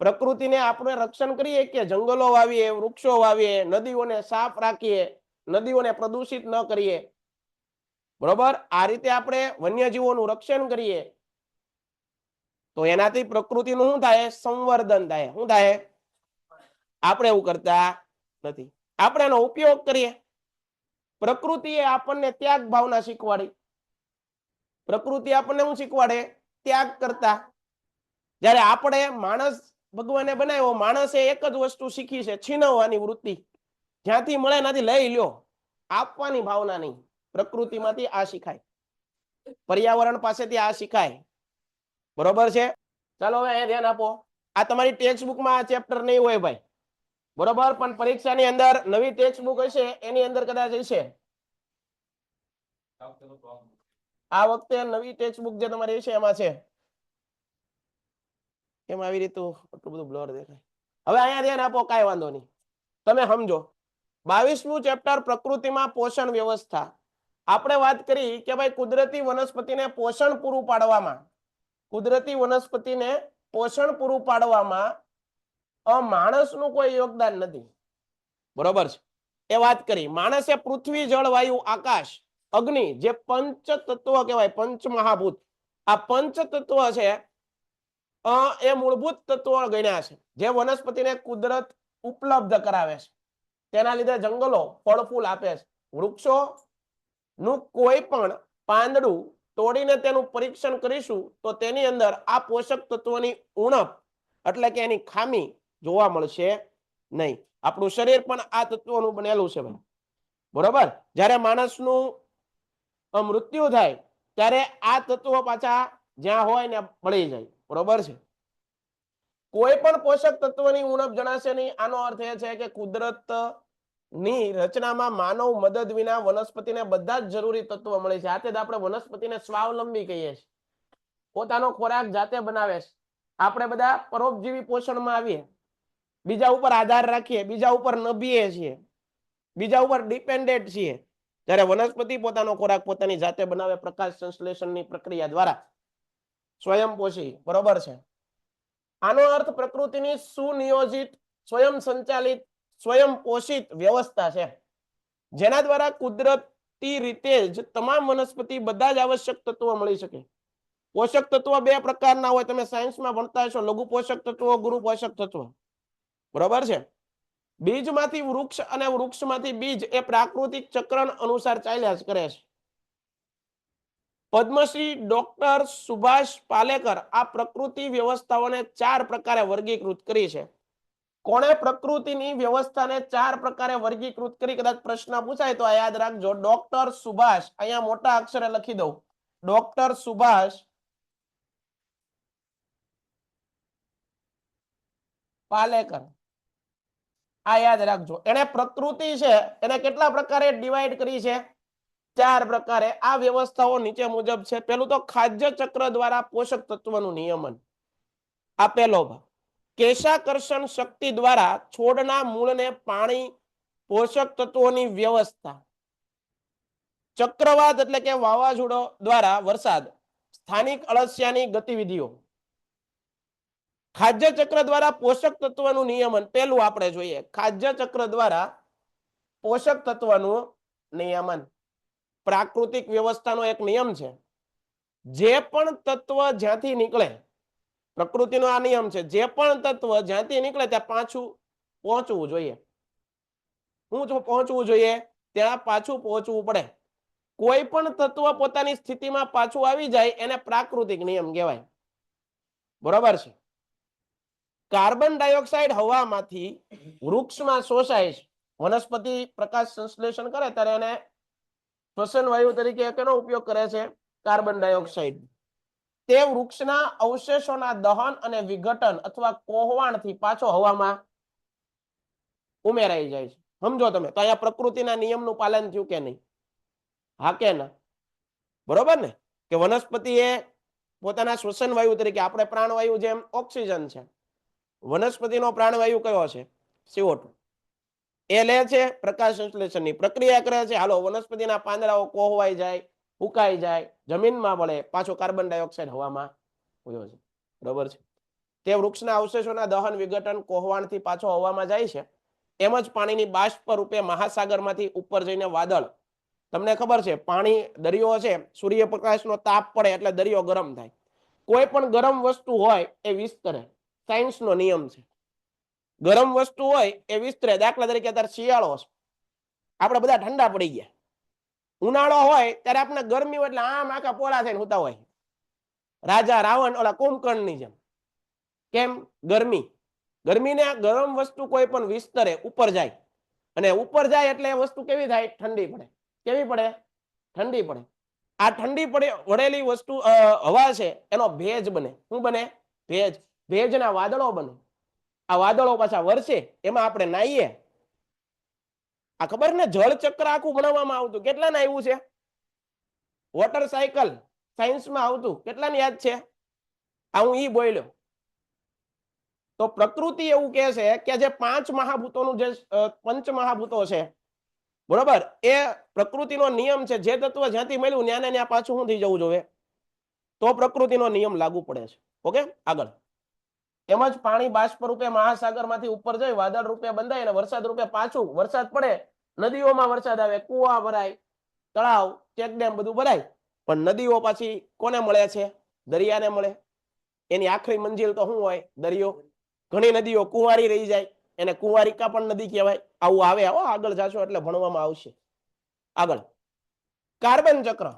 પ્રકૃતિને આપણે રક્ષણ કરીએ કે જંગલો વાવીએ, વૃક્ષો વાવીએ, નદીઓને સાફ રાખીએ, નદીઓને પ્રદૂષિત ન કરીએ, બરોબર? આ રીતે આપણે વન્યજીવોનું રક્ષણ કરીએ તો એનાથી પ્રકૃતિનું શું થાય? સંવર્ધન થાય. શું થાય? આપણે એવું કરતા નથી, આપણે એનો ઉપયોગ કરીએ. પ્રકૃતિએ આપણને ત્યાગ ભાવના શીખવાડી. પ્રકૃતિ આપણને શું શીખવાડે? ત્યાગ કરતા. જ્યારે આપણે માણસ ભગવાને બનાવ્યો, માણસે એક જ વસ્તુ શીખી છે, છીનવવાની વૃત્તિ. જ્યાંથી મળે ત્યાંથી લઈ લ્યો, આપવાની ભાવના નહીં. પ્રકૃતિમાંથી આ શીખાય, પર્યાવરણ પાસેથી આ શીખાય, બરોબર છે? ચાલો હવે અહીંયા ધ્યાન આપો. આ તમારી ટેક્સ્ટ બુકમાં આ ચેપ્ટર નહીં હોય ભાઈ, બરોબર? પણ પરીક્ષાની અંદર નવી ટેક્સ્ટ બુક હશે, એની અંદર કદાચ હશે. આ વખતે નવી ટેક્સ્ટ બુક જે તમારી છે એમાં છે. કેમ આવી રીતે આટલું બધું બ્લર દેખાય? હવે અહીંયા ધ્યાન આપો, કાંઈ વાંધો નહીં, તમે સમજો. 22મું ચેપ્ટર પ્રકૃતિમાં પોષણ વ્યવસ્થા. આપણે વાત કરી કે ભાઈ કુદરતી વનસ્પતિને પોષણ પૂરું પાડવામાં માણસનું કોઈ યોગદાન નથી, બરોબર છે? એ વાત કરી. માણસે પૃથ્વી, જળ, વાયુ, આકાશ, અગ્નિ, જે પંચ તત્વ કહેવાય, પંચ મહાભૂત, આ પંચ તત્વ છે એ મૂળભૂત તત્વો ગણ્યા છે, જે વનસ્પતિને કુદરત ઉપલબ્ધ કરાવે છે. તેના લીધે જંગલો ફળ ફૂલ આપે છે. વૃક્ષો નું કોઈ પણ પાંદડું તોડીને તેનું પરીક્ષણ કરીશું તો તેની અંદર આ પોષક તત્વોની ઉણપ એટલે કે એની ખામી જોવા મળશે નહીં. આપણું શરીર પણ આ તત્વોનું બનેલું છે ભાઈ, બરોબર? જ્યારે માણસનું મૃત્યુ થાય ત્યારે આ તત્વો પાછા જ્યાં હોય ને મળી જાય, બરોબર છે? કોઈ પણ પોષક તત્વની ઉણપ જણાશે નહીં. આનો અર્થ એ છે કે કુદરત ની રચનામાં માનવ મદદ વિના વનસ્પતિને બધા જ જરૂરી તત્વો મળે છે. આથી જ આપણે વનસ્પતિને સ્વાવલંબી કહીએ છીએ. પોતાનો ખોરાક જાતે બનાવે છે. આપણે બધા પરોપજીવી પોષણમાં આવીએ, બીજા ઉપર આધાર રાખીએ, બીજા ઉપર નભીએ છીએ, બીજા ઉપર ડિપેન્ડેન્ટ છીએ. જ્યારે વનસ્પતિ પોતાનો ખોરાક પોતાની જાતે બનાવે પ્રકાશ સંશ્લેષણની પ્રક્રિયા દ્વારા, સ્વયંપોષી. બરોબર છે. આનો અર્થ પ્રકૃતિની સુનિયોજિત, સ્વયં સંચાલિત, સ્વયં પોષિત વ્યવસ્થા છે, જેના દ્વારા કુદરતી રીતે જ તમામ વનસ્પતિ બધા જ આવશ્યક તત્વો મળી શકે. પોષક તત્વો બે પ્રકારના હોય, તમે સાયન્સમાં ભણતા હશો, લઘુ પોષક તત્વો, ગુરુ પોષક તત્વો. બરોબર છે. બીજમાંથી વૃક્ષ અને વૃક્ષમાંથી બીજ એ પ્રાકૃતિક ચક્રણ અનુસાર ચાલ્યા જ કરે છે. પદ્મશ્રી ડોક્ટર સુભાષ પાલેકર આ પ્રકૃતિ વ્યવસ્થાઓને 4 પ્રકારે વર્ગીકૃત કરી છે. કોણે પ્રકૃતિની વ્યવસ્થાને 4 પ્રકારે વર્ગીકૃત કરી? કદાચ પ્રશ્ન પૂછાય તો આ યાદ રાખજો. ડોક્ટર સુભાષ, અહીંયા મોટા અક્ષરે લખી દઉં, ડોક્ટર સુભાષ પાલેકર. આ યાદ રાખજો. એને પ્રકૃતિ છે એને કેટલા પ્રકારે ડિવાઈડ કરી છે? 4 પ્રકારે. આ વ્યવસ્થાઓ નીચે મુજબ છે. પહેલું તો ખાદ્ય ચક્ર દ્વારા પોષક તત્વનું નિયમન. આ પહેલો ભાગ. કેશાકર્ષણ શક્તિ દ્વારા છોડના મૂળને પાણી, પોષક તત્વોની વ્યવસ્થા. ચક્રવાત એટલે કે વાવાઝોડો દ્વારા વરસાદ, સ્થાનિક અળસિયાની ગતિવિધિઓ. ખાદ્ય ચક્ર દ્વારા પોષક તત્વનું નિયમન. પહેલું આપણે જોઈએ, ખાદ્ય ચક્ર દ્વારા પોષક તત્વનું નિયમન. પ્રાકૃતિક વ્યવસ્થાનો એક નિયમ છે, જે પણ તત્વ જ્યાંથી નીકળે, પ્રકૃતિનો આ નિયમ છે, જે પણ તત્વ જ્યાંથી નીકળે ત્યાં પાછું પહોંચવું જોઈએ. શું પહોંચવું જોઈએ? ત્યાં પાછું પહોંચવું પડે. કોઈ પણ તત્વ પોતાની સ્થિતિમાં પાછું આવી જાય એને પ્રાકૃતિક નિયમ કહેવાય. બરોબર છે. કાર્બન ડાયોક્સાઇડ હવામાંથી વૃક્ષમાં શોષાય છે. વનસ્પતિ પ્રકાશ સંશ્લેષણ કરે ત્યારે એને શ્વસન વાયુ તરીકે કેનો ઉપયોગ કરે છે? Carbon dioxide. તે વૃક્ષના અવશેષોના દહન અને વિઘટન અથવા કોહવાણથી પાછો હવામાં ઉમેરાઈ જાય છે. સમજો તમે તો અહીંયા પ્રકૃતિના નિયમનું પાલન થયું કે નહીં? હા કે ના? બરોબર ને? કે વનસ્પતિએ પોતાના શ્વસન વાયુ તરીકે, આપણે પ્રાણવાયુ જેમ ઓક્સિજન છે, વનસ્પતિનો પ્રાણવાયુ કયો છે? CO2. એ લે છે, પ્રકાશ સંશ્લેષણની પ્રક્રિયા કરે છે, હાલો વનસ્પતિના પાંદડાઓ કોહવાઈ જાય, ફૂંકાઈ જાય, જમીનમાં મળે, પાછો કાર્બન ડાયોક્સાઇડ હવામાં ઉડ્યો છે. બરોબર છે. તે વૃક્ષના અવશેષોના દહન, વિઘટન, કોહવાણથી પાછો હવામાં જાય છે. એમ જ પાણીની બાષ્પ રૂપે મહાસાગરમાંથી ઉપર જઈને વાદળ. તમને ખબર છે પાણી, દરિયો છે, સૂર્યપ્રકાશનો તાપ પડે એટલે દરિયો ગરમ થાય. કોઈ પણ ગરમ વસ્તુ હોય એ વિસ્તરે. સાયન્સનો નિયમ છે. ગરમ વસ્તુ હોય એ વિસ્તરે. દાખલા તરીકે અત્યારે શિયાળો છે, આપણે બધા ઠંડા પડી ગયા. ઉનાળો હોય ત્યારે આપણે ગરમી હોય એટલે આમ આખા પોળા થઈને સુતા હોય, રાજા રાવણ ઓલા કુંભકર્ણની જેમ. કેમ? ગરમી. ગરમીને ગરમ વસ્તુ કોઈ પણ વિસ્તરે, ઉપર જાય, અને ઉપર જાય એટલે એ વસ્તુ કેવી થાય? ઠંડી પડે. કેવી પડે? ઠંડી પડે. આ ઠંડી પડે વળેલી વસ્તુ હવા છે એનો ભેજ બને. શું બને? ભેજ. ભેજના વાદળો બને. આ વાદળો પાછા વરસે, એમાં આપણે નાહીએ. આ ખબર ને, જળ ચક્ર આખું ભણવામાં આવતું. કેટલાને આવ્યું છે? વોટર સાયકલ સાયન્સમાં આવતું. કેટલાને યાદ છે? આ હું ઈ બોલ્યો. તો પ્રકૃતિ એવું કહે છે કે જે 5 મહાભૂતોનું જે પંચ મહાભૂતો છે, બરોબર, એ પ્રકૃતિનો નિયમ છે. જે તત્વ જ્યાંથી મળ્યું ત્યાં ને ત્યાં પાછું શું થઈ જવું જોઈએ? તો પ્રકૃતિનો નિયમ લાગુ પડે છે. ઓકે, આગળ. એમ જ પાણી બાષ્પ રૂપે મહાસાગરમાંથી ઉપર જઈ વાદળ રૂપે બંધાય અને વરસાદ રૂપે પાછું, વરસાદ પડે, નદીઓમાં વરસાદ આવે, કુવા ભરાય, તળાવ, ચેકડેમ બધું ભરાય. પણ નદીઓ પાછી કોને મળે છે? દરિયાને મળે. એની આખરી મંજિલ તો શું હોય? દરિયો. ઘણી નદીઓ કુંવારી રહી જાય, એને કુંવારિકા પણ નદી કહેવાય. આવું આવે. આગળ જાશો એટલે ભણવામાં આવશે. આગળ, કાર્બન ચક્ર.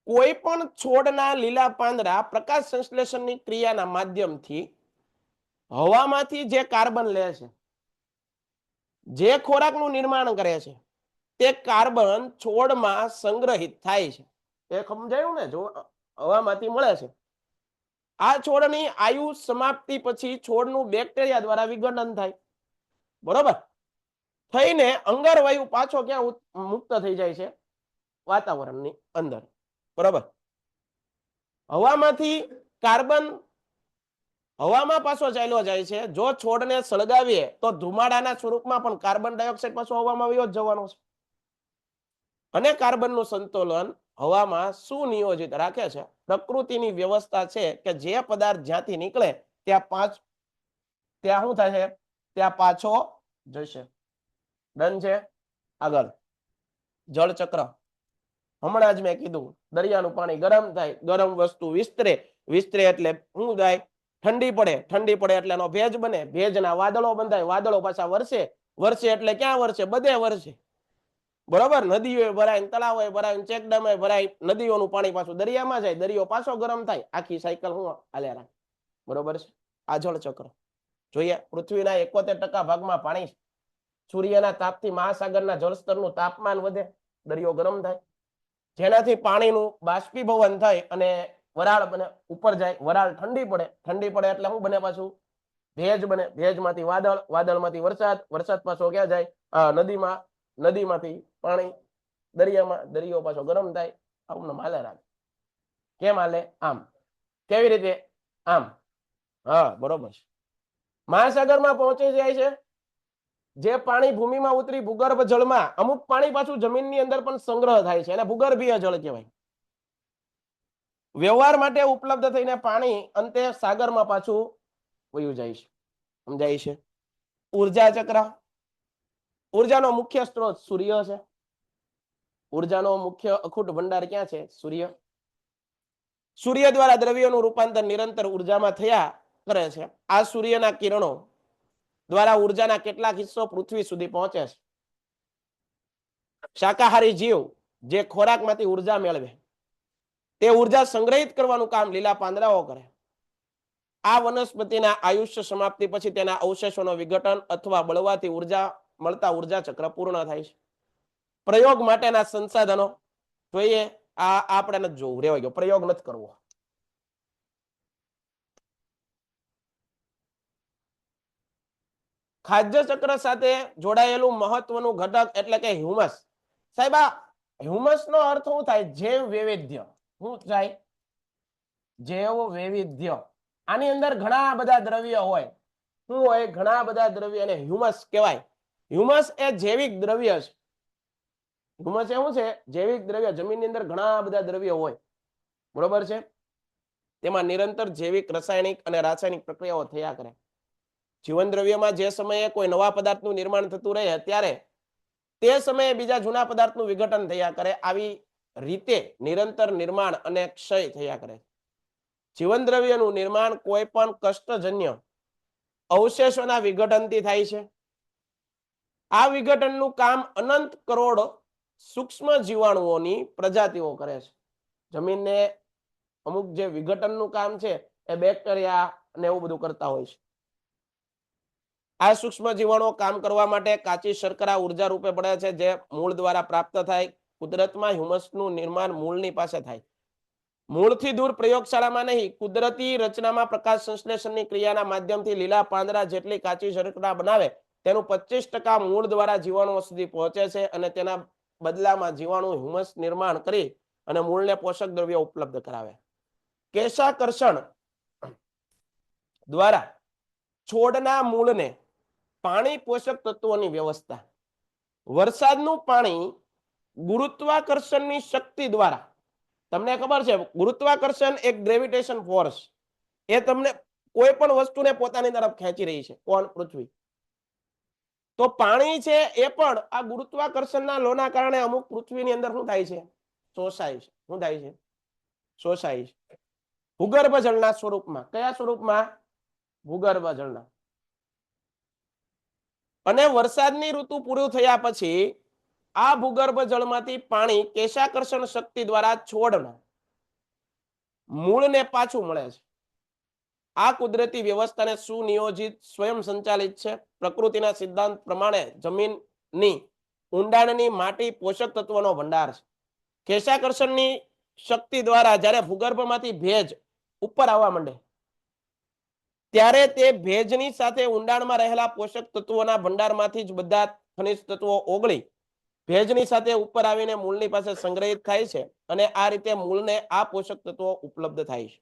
કોઈ પણ છોડના લીલા પાંદડા પ્રકાશ સંશ્લેષણની ક્રિયાના માધ્યમથી હવામાંથી જે કાર્બન લે છે, જે ખોરાકનું નિર્માણ કરે છે, તે કાર્બન છોડમાં સંગ્રહિત થાય છે. એ સમજાયું ને? જો હવામાંથી મળે છે. આ છોડની આયુ સમાપ્તિ પછી છોડનું બેક્ટેરિયા દ્વારા વિઘટન થાય. બરોબર. થઈને અંગારવાયુ પાછો ક્યાં મુક્ત થઈ જાય છે? વાતાવરણની અંદર. બરોબર. હવામાંથી કાર્બન હવામાં પાછો ચાલ્યો જાય છે. જો છોડને સળગાવીએ તો ધુમાડાના સ્વરૂપમાં પણ કાર્બન ડાયોક્સાઇડ પાછો હવામાં વયો જવાનો છે. અને કાર્બનનું સંતુલન હવામાં સુનિયોજિત રાખે છે. પ્રકૃતિની વ્યવસ્થા છે કે જે પદાર્થ જ્યાંથી નીકળે ત્યાં શું થાય છે? ત્યાં પાછો જશે. ડન છે. આગળ જળચક્ર. હમણાં જ મેં કીધું, દરિયાનું પાણી ગરમ થાય, ગરમ વસ્તુ વિસ્તરે, વિસ્તરે એટલે શું થાય? ઠંડી પડે, ઠંડી પડે એટલે એનો ભેજ બને, ભેજના વાદળો બંધાય, વાદળો પાછા વરસે, વરસે એટલે ક્યાં વરસે? બધે વરસે. બરોબર. નદીઓ ભરાય, તળાવો ભરાય, ચેકડેમ ભરાય, નદીઓનું પાણી પાછું દરિયામાં જાય, દરિયો પાછો ગરમ થાય. આખી સાયકલ હું હાલ્યા રાખે. બરોબર છે. આ જળચક્ર જોઈએ. પૃથ્વીના 71% ભાગમાં પાણી. સૂર્યના તાપથી મહાસાગરના જળસ્તરનું તાપમાન વધે, દરિયો ગરમ થાય, જેનાથી પાણીનું બાષ્પીભવન થાય અને વરાળ બને, ઉપર જાય. વરાળ ઠંડી પડે, ઠંડી પડે એટલે શું બને? પાછું ભેજ બને, ભેજમાંથી વાદળ, વાદળમાંથી વરસાદ, વરસાદ પાછો ક્યાં જાય? નદીમાં, નદીમાંથી પાણી દરિયામાં, દરિયો પાછો ગરમ થાય. આવું હાલે રાખે. કેમ હાલે? આમ. કેવી રીતે? આમ. હા, બરોબર છે. મહાસાગરમાં પહોંચી જાય છે. જે પાણી ભૂમિમાં ઉતરી ભૂગર્ભ જળમાં, અમુક પાણી પાછું જમીનની અંદર પણ સંગ્રહ થાય છે, એને ભૂગર્ભીય જળ કહેવાય. વ્યવહાર માટે ઉપલબ્ધ થઈને પાણી અંતે સાગરમાં પાછું વયું જાય છે. સમજાય છે? ઉર્જા ચક્ર. ઉર્જાનો મુખ્ય સ્ત્રોત સૂર્ય છે. ઉર્જાનો મુખ્ય અખૂટ ભંડાર ક્યાં છે? સૂર્ય. સૂર્ય દ્વારા દ્રવ્યોનું રૂપાંતર નિરંતર ઉર્જામાં થયા કરે છે. આ સૂર્યના કિરણો દ્વારા ઉર્જાના કેટલાક હિસ્સો પૃથ્વી સુધી પહોંચે છે. શાકાહારી જીવ જે ખોરાકમાંથી ઉર્જા મેળવે, તે ઉર્જા સંગ્રહિત કરવાનું કામ લીલા પાંદડાઓ કરે. આ વનસ્પતિના આયુષ્ય સમાપ્તિ પછી તેના અવશેષોનો વિઘટન અથવા બળવાથી ઉર્જા મળતા ઉર્જા ચક્ર પૂર્ણ થાય છે. પ્રયોગ માટેના સંસાધનો જોઈએ. આ આપણે નથી જોવું, રેવાઈ ગયો, પ્રયોગ નથી કરવો. ખાદ્ય ચક્ર સાથે જોડાયેલું મહત્વનું ઘટક એટલે કે હ્યુમસ. સાહેબ, આ હ્યુમસ નો અર્થ શું થાય? જૈવ વૈવિધ્ય. શું થાય? જૈવ વૈવિધ્ય. આની અંદર ઘણા બધા દ્રવ્ય હોય. શું હોય? ઘણા બધા દ્રવ્ય, અને હ્યુમસ કહેવાય. હ્યુમસ એ જૈવિક દ્રવ્ય છે. હ્યુમસ એવું છે? જૈવિક દ્રવ્ય. જમીનની અંદર ઘણા બધા દ્રવ્ય હોય. બરોબર છે. તેમાં નિરંતર જૈવિક, રાસાયણિક અને રાસાયણિક પ્રક્રિયાઓ થયા કરે. જીવન દ્રવ્યમાં જે સમયે કોઈ નવા પદાર્થનું નિર્માણ થતું રહે ત્યારે તે સમયે બીજા જૂના પદાર્થનું વિઘટન થયા કરે. આવી રીતે નિરંતર નિર્માણ અને ક્ષય થયા કરે. જીવન દ્રવ્યનું નિર્માણ કોઈ પણ કષ્ટજન્ય અવશેષોના વિઘટનથી થાય છે. આ વિઘટનનું કામ અનંત કરોડ સૂક્ષ્મ જીવાણુઓની પ્રજાતિઓ કરે છે. જમીનને અમુક જે વિઘટનનું કામ છે એ બેક્ટેરિયા અને એવું બધું કરતા હોય છે. આ સૂક્ષ્મ જીવાણુઓ કામ કરવા માટે કાચી શર્કરા ઉર્જા રૂપે પડે છે, જે મૂળ દ્વારા પ્રાપ્ત થાય. કુદરતમાં હ્યુમસનું નિર્માણ મૂળની પાસે થાય. મૂળથી દૂર પ્રયોગશાળામાં નહીં, કુદરતી રચનામાં પ્રકાશ સંશ્લેષણની ક્રિયાના માધ્યમથી લીલા પાંદડા જેટલી કાચી શર્કરા બનાવે તેનું 25% મૂળ દ્વારા જીવાણુઓ સુધી પહોંચે છે, અને તેના બદલામાં જીવાણુ હ્યુમસ નિર્માણ કરી અને મૂળને પોષક દ્રવ્યો ઉપલબ્ધ કરાવે. કેશાકર્ષણ દ્વારા છોડના મૂળને પાણી પોષક તત્વોની વ્યવસ્થા. વરસાદનું પાણી ગુરુત્વાકર્ષણની શક્તિ દ્વારા, તમને ખબર છે ગુરુત્વાકર્ષણ એક ગ્રેવિટેશન ફોર્સ, એ તમને કોઈ પણ વસ્તુને પોતાની તરફ ખેંચી રહી છે. કોણ? પૃથ્વી. તો પાણી છે એ પણ આ ગુરુત્વાકર્ષણના લોના કારણે અમુક પૃથ્વીની અંદર શું થાય છે? શોષાય છે. શું થાય છે? શોષાય છે. ભૂગર્ભ જળના સ્વરૂપમાં. કયા સ્વરૂપમાં? ભૂગર્ભ જળના. અને વરસાદની ઋતુ પૂરું થયા પછી આ ભૂગર્ભ જળમાંથી પાણી કેશાકર્ષણ શક્તિ દ્વારા છોડના મૂળને પાછું મળે છે. આ કુદરતી વ્યવસ્થાને સુનિયોજિત, સ્વયં સંચાલિત છે. પ્રકૃતિના સિદ્ધાંત પ્રમાણે જમીનની ઊંડાણની માટી પોષક તત્વોનો ભંડાર છે. કેશાકર્ષણની શક્તિ દ્વારા જ્યારે ભૂગર્ભમાંથી ભેજ ઉપર આવવા માંડે ત્યારે તે ભેજની સાથે ઊંડાણમાં રહેલા પોષક તત્વોના ભંડારમાંથી જ બધા ખનિજ તત્વો ઓગળી ભેજની સાથે ઉપર આવીને મૂળની પાસે સંગ્રહિત થાય છે અને આ રીતે મૂળને આ પોષક તત્વો ઉપલબ્ધ થાય છે.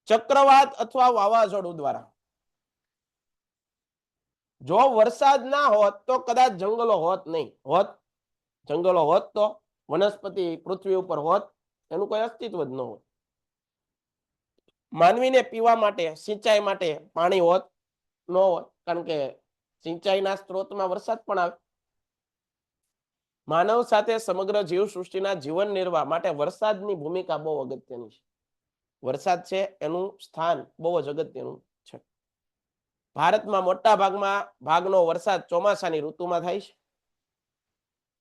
ચક્રવાત અથવા વાવાઝોડું દ્વારા જો વરસાદ ના હોત તો કદાચ જંગલો હોત નહીં. જંગલો હોત તો વનસ્પતિ પૃથ્વી ઉપર હોત, એનું કોઈ અસ્તિત્વ જ ન હોત. માનવીને પીવા માટે, સિંચાઈ માટે પાણી હોત ન હોત, કારણ કે સિંચાઈના સ્ત્રોતમાં વરસાદ પણ આવે. માનવ સાથે સમગ્ર જીવસૃષ્ટિના જીવન નિર્વાહ માટે વરસાદની ભૂમિકા બહુ અગત્યની છે. વરસાદ છે એનું સ્થાન બહુ જ અગત્યનું છે. ભારતમાં મોટા ભાગનો વરસાદ ચોમાસાની ઋતુમાં થાય છે.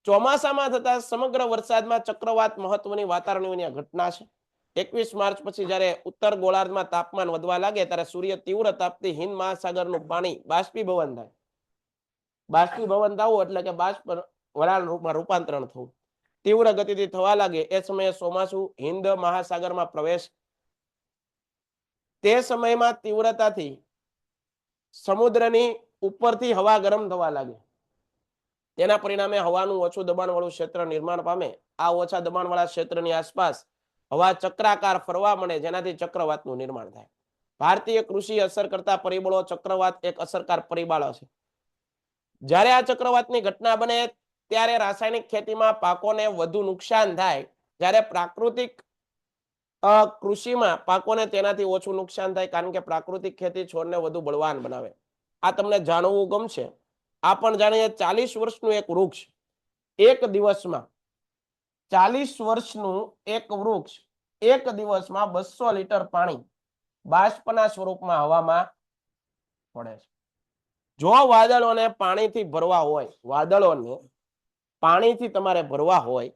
ચોમાસામાં થતા સમગ્ર વરસાદમાં ચક્રવાત મહત્વની વાતાવરણીય ઘટના છે. 21 માર્ચ પછી જ્યારે ઉત્તર ગોળાર્ધમાં તાપમાન વધવા લાગે ત્યારે સૂર્ય તીવ્ર તાપથી હિન્દ મહાસાગરનું પાણી બાષ્પીભવન થાય. બાષ્પીભવન થવું એટલે કે બાષ્પ વરાળ રૂપમાં રૂપાંતરણ થવું. તીવ્ર ગતિથી થવા લાગે એ સમયે ચોમાસું હિન્દ મહાસાગરમાં પ્રવેશ. તે સમયમાં તીવ્રતાથી સમુદ્રની ઉપરથી હવા ગરમ થવા લાગે. તેના પરિણામે હવાનું ઓછું દબાણવાળું ક્ષેત્ર નિર્માણ પામે. આ ઓછા દબાણવાળા ક્ષેત્રની આસપાસ હવા ચક્રાકાર ફરવા મળે, જેનાથી ચક્રવાતનું નિર્માણ થાય. ભારતીય કૃષિ અસર કરતા પરિબળો ચક્રવાત એક અસરકાર પરિબળ છે. જ્યારે આ ચક્રવાતની ઘટના બને ત્યારે રાસાયણિક ખેતીમાં પાકોને વધુ નુકસાન થાય, જ્યારે પ્રાકૃતિક કૃષિમાં પાકોને તેનાથી ઓછું નુકસાન થાય, કારણ કે પ્રાકૃતિક ખેતી છોડને વધુ બળવાન બનાવે. આ તમને જાણવું ગમશે. આ પણ જાણીએ, 40 વર્ષનું એક વૃક્ષ એક દિવસમાં 40 વર્ષનું એક વૃક્ષ એક દિવસમાં 200 લીટર પાણી બાષ્પના સ્વરૂપમાં હવામાં છોડે છે. જો વાદળોને પાણીથી ભરવા હોય, વાદળોને પાણીથી તમારે ભરવા હોય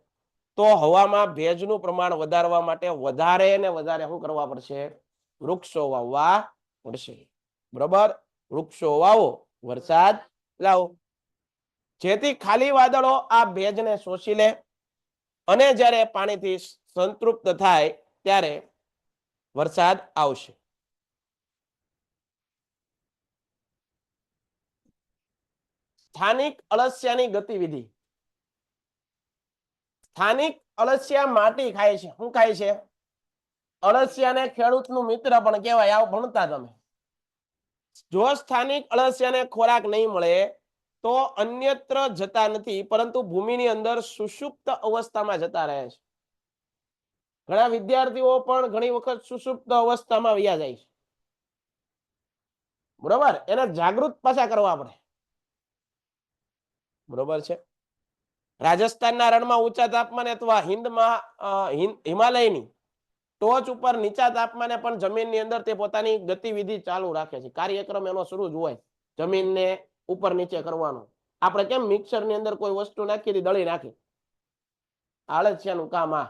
તો હવામાં ભેજનું પ્રમાણ વધારવા માટે વધારે ને વધારે શું કરવા પડશે? વૃક્ષો વાવવા પડશે. બરોબર? વૃક્ષો વાવો, વરસાદ લાવો, જેથી ખાલી વાદળો આ ભેજને શોષી લે અને જ્યારે પાણીથી સંતૃપ્ત થાય ત્યારે વરસાદ આવશે. સ્થાનિક અળસિયાની ગતિવિધિ. સ્થાનિક અળસિયા માટી ખાય છે. શું ખાય છે? અળસિયાને ખેડૂતનું મિત્ર પણ કહેવાય. આવું ભણતા તમે. જો સ્થાનિક અળસિયાને ખોરાક નહીં મળે તો અન્યત્ર જતા નથી, પરંતુ ભૂમિની અંદર સુષુપ્ત અવસ્થામાં જતા રહે છે. ઘણા વિદ્યાર્થીઓ પણ ઘણી વખત સુષુપ્ત અવસ્થામાં વયા જાય છે. બરોબર? એને જાગૃત પાછા કરવા પડે. બરોબર છે? રાજસ્થાનના રણમાં ઊંચા તાપમાને અથવા હિમાલયની ટોચ ઉપર નીચા તાપમાને પણ જમીનની અંદર તે પોતાની ગતિવિધિ ચાલુ રાખે છે. કાર્યક્રમ એનો શરૂ જ હોય, જમીનને ઉપર નીચે કરવાનો. આપણે કેમ મિક્સરની અંદર કોઈ વસ્તુ નાખી દળી નાખી, આળસિયાનું કામ આ.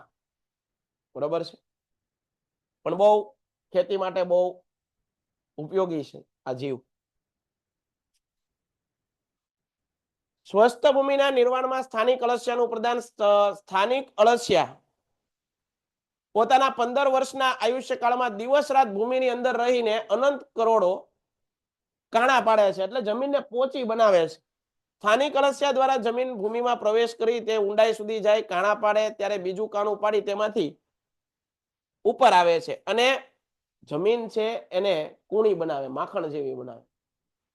બરોબર છે? પણ બહુ ખેતી માટે બહુ ઉપયોગી છે આ જીવ. સ્વસ્થ ભૂમિના નિર્માણમાં સ્થાનિક અળસિયાનું પ્રદાન. સ્થાનિક અળસિયા પોતાના 15 વર્ષના આયુષ્યકાળમાં દિવસ રાત ભૂમિની અંદર રહીને અનંત કરોડો કાણા પાડે છે, એટલે જમીનને પોચી બનાવે છે. સ્થાનિક અળસિયા દ્વારા જમીન ભૂમિમાં પ્રવેશ કરી તે ઊંડાઈ સુધી જાય, કાણા પાડે, ત્યારે બીજું કાણું પાડી તેમાંથી ઉપર આવે છે અને જમીન છે એને કૂણી બનાવે, માખણ જેવી બનાવે.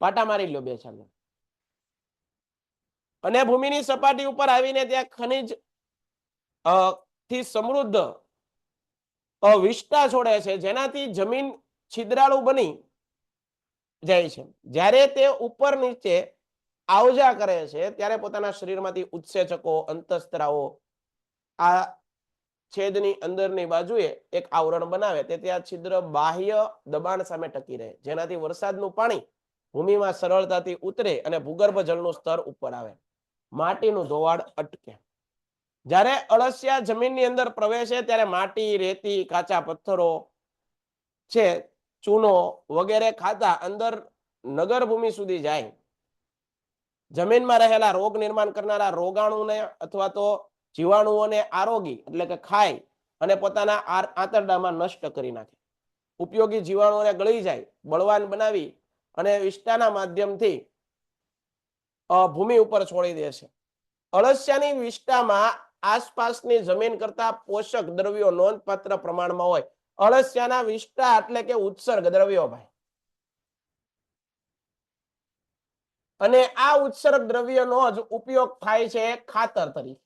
પાટા મારી લો બે ચાલે. અને ભૂમિની સપાટી ઉપર આવીને ત્યાં ખનિજ થી સમૃદ્ધ વિષ્ટા છોડે છે, જેનાથી જમીન છિદ્રાળુ બની જાય છે. જ્યારે તે ઉપર નીચે આવજા કરે છે ત્યારે પોતાના શરીરમાંથી ઉત્સેચકો, અંતઃસ્ત્રાવો આ છેદની અંદરની બાજુએ એક આવરણ બનાવે, તેથી આ છિદ્ર બાહ્ય દબાણ સામે ટકી રહે, જેનાથી વરસાદનું પાણી ભૂમિમાં સરળતાથી ઉતરે અને ભૂગર્ભ જળનું સ્તર ઉપર આવે, માટીનું ધોવાણ અટકે. જ્યારે અળસિયા જમીનની અંદર પ્રવેશે ત્યારે માટી, રેતી, કાચા પથ્થરો છે, ચૂનો વગેરે ખાતા અંદર નગર ભૂમિ સુધી જાય. જમીનમાં રહેલા રોગ નિર્માણ કરનારા રોગાણુને અથવા તો જીવાણુઓને આરોગી એટલે કે ખાય અને પોતાના આંતરડામાં નષ્ટ કરી નાખે. ઉપયોગી જીવાણુઓને ગળી જાય, બળવાન બનાવી અને વિષ્ટાના માધ્યમથી ભૂમિ ઉપર છોડી દે છે. અળસિયાની વિષ્ટામાં આસપાસની જમીન કરતા પોષક દ્રવ્યો નોંધપાત્ર પ્રમાણમાં હોય. અળસિયાના વિષ્ટા એટલે કે ઉત્સર્ગ દ્રવ્યો ભાઈ. અને આ ઉત્સર્ગ દ્રવ્યનો જ ઉપયોગ થાય છે ખાતર તરીકે.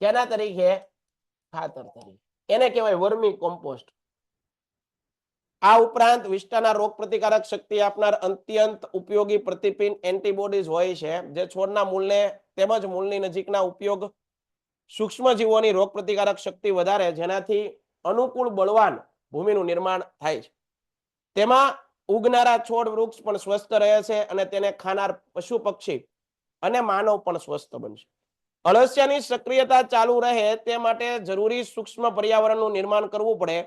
કેના તરીકે? ખાતર તરીકે. એને કહેવાય વર્મી કોમ્પોસ્ટ. આ ઉપરાંત વિષ્ટાના રોગ પ્રતિકારક શક્તિ આપનાર અત્યંત ઉપયોગી પ્રતિપિન એન્ટીબોડીઝ હોય છે, જે છોડના મૂળને તેમજ મૂળની નજીકના ઉપયોગ સૂક્ષ્મજીવોની રોગ પ્રતિકારક શક્તિ વધારે, જેનાથી અનુકૂળ બળવાન ભૂમિનું નિર્માણ થાય છે. તેમાં ઉગનારા છોડ વૃક્ષ પણ સ્વસ્થ રહે છે અને તેને ખાનાર પશુ પક્ષી અને માનવ પણ સ્વસ્થ બનશે. અળસિયાની સક્રિયતા ચાલુ રહે તે માટે જરૂરી સૂક્ષ્મ પર્યાવરણનું નિર્માણ કરવું પડે.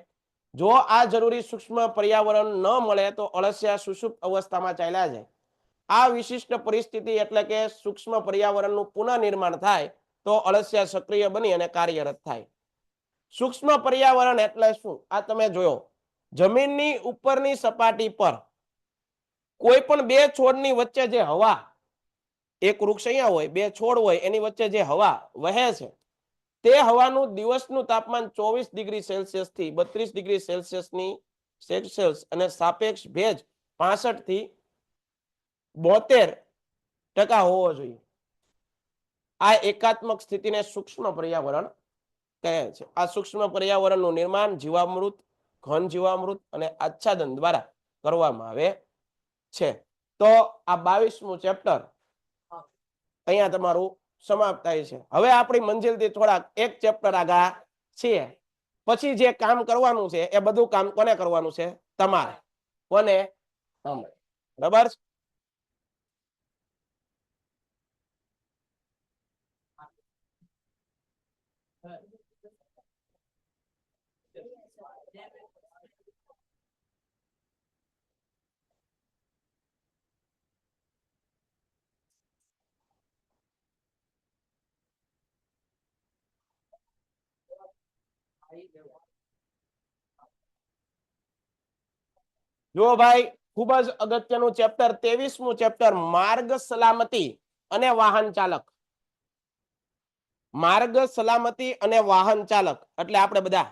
જો આ જરૂરી સૂક્ષ્મ પર્યાવરણ ન મળે તો અળસિયા સુષુપ્ત અવસ્થામાં ચાલ્યા જાય. આ વિશિષ્ટ પરિસ્થિતિ એટલે કે સૂક્ષ્મ પર્યાવરણનું પુનઃનિર્માણ થાય તો અળસિયા સક્રિય બની અને કાર્યરત થાય. સૂક્ષ્મ પર્યાવરણ એટલે શું? આ તમે જોયો, જમીનની ઉપરની સપાટી પર કોઈ પણ બે છોડની વચ્ચે જે હવા, એક વૃક્ષ અહીંયા હોય, બે છોડ હોય, એની વચ્ચે જે હવા વહે છે, તે હવાનું દિવસનું તાપમાન 24 ડિગ્રી સેલ્સિયસ થી 32 ડિગ્રી સેલ્સિયસ અને સાપેક્ષ ભેજ 65 થી 72% હોવો જોઈએ. આ એકાત્મક સ્થિતિને સૂક્ષ્મ પર્યાવરણ કહે છે. આ સૂક્ષ્મ પર્યાવરણનું નિર્માણ જીવામૃત, ઘન જીવામૃત અને આચ્છાદન દ્વારા કરવામાં આવે છે. તો આ 22મું ચેપ્ટર અહીંયા તમારું સમાપ્ત થાય છે. હવે આપણી મંજિલથી થોડાક એક ચેપ્ટર આગળ છીએ. પછી જે કામ કરવાનું છે એ બધું કામ કોને કરવાનું છે? તમારે. કોને? તમારે. બરાબર? જો ભાઈ, ખૂબ જ અગત્યનું ચેપ્ટર 23મું ચેપ્ટર, માર્ગ સલામતી અને વાહન ચાલક. માર્ગ સલામતી અને વાહન ચાલક એટલે આપણે બધા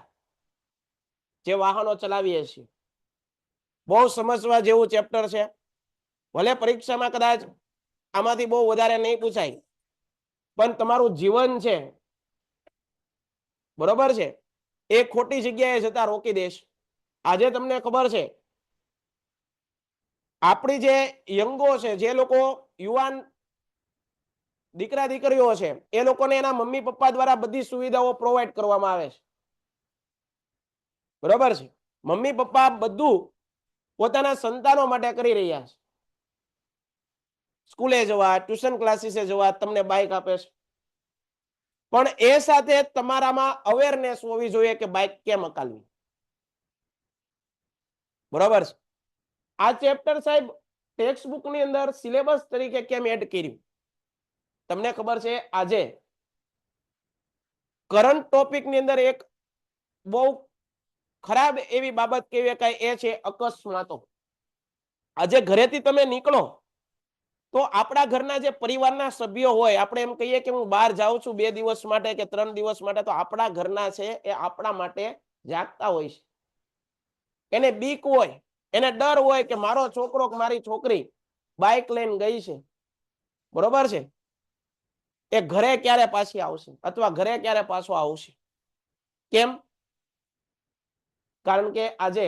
જે વાહનો ચલાવીએ છીએ. બહુ સમજવા જેવું ચેપ્ટર છે. ભલે પરીક્ષામાં કદાચ આમાંથી બહુ વધારે નહીં પૂછાય, પણ તમારું જીવન છે, બરોબર છે, એ ખોટી જગ્યાએ જતા રોકી દેશ. આજે તમને ખબર છે, આપણી જે યંગો છે, જે લોકો યુવાન દીકરા દીકરીઓ છે, એ લોકોને એના મમ્મી પપ્પા દ્વારા બધી સુવિધાઓ પ્રોવાઈડ કરવામાં આવે છે. બરોબર છે. મમ્મી પપ્પા બધું પોતાના સંતાનો માટે કરી રહ્યા છે. સ્કૂલે જવા, ટ્યુશન ક્લાસીસે જવા, તમને બાઇક આપે છે. પણ એ સાથે તમારામાં અવેરનેસ હોવી જોઈએ કે બાઇક કેમ હકાલવી. બરોબર છે. આ ચેપ્ટર સાહેબ ટેક્સ્ટ બુક ની અંદર સિલેબસ તરીકે કેમ એડ કર્યું? તમને ખબર છે, આજે કરંટ ટોપિક ની અંદર એક બહુ ખરાબ એવી બાબત કેવી કાંઈ એ છે અકસ્માતો. આજે ઘરેથી તમે નીકળો તો આપણા ઘરના જે પરિવારના સભ્યો હોય, આપણે એમ કહીએ કે હું બહાર જાઉં છું 2 દિવસ માટે કે 3 દિવસ માટે, તો આપણા ઘરના છે એ આપણા માટે જાગતા હોય છે. એને બીક હોય, એને ડર હોય કે મારો છોકરો કે મારી છોકરી બાઇક લઈને ગઈ છે, બરોબર છે, એ ઘરે ક્યારે પાછી આવશે અથવા ઘરે ક્યારે પાછો આવશે. કેમ? કારણ કે આજે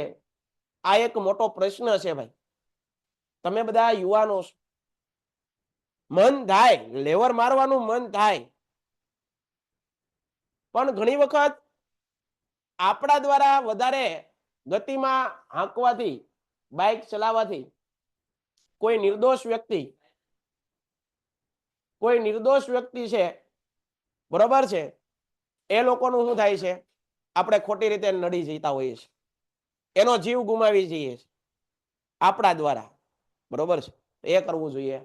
આ એક મોટો પ્રશ્ન છે ભાઈ. તમે બધા યુવાનો છો, મન થાય લેવર મારવાનું મન થાય, પણ ઘણી વખત આપણા દ્વારા વધારે ગતિમાં હાંકવાથી, બાઇક ચલાવવાથી કોઈ નિર્દોષ વ્યક્તિ છે, બરોબર છે, એ લોકોનું શું થાય છે? આપણે ખોટી રીતે નડી જતા હોઈએ છીએ, એનો જીવ ગુમાવી જઈએ છીએ આપણા દ્વારા. બરોબર છે. એ કરવું જોઈએ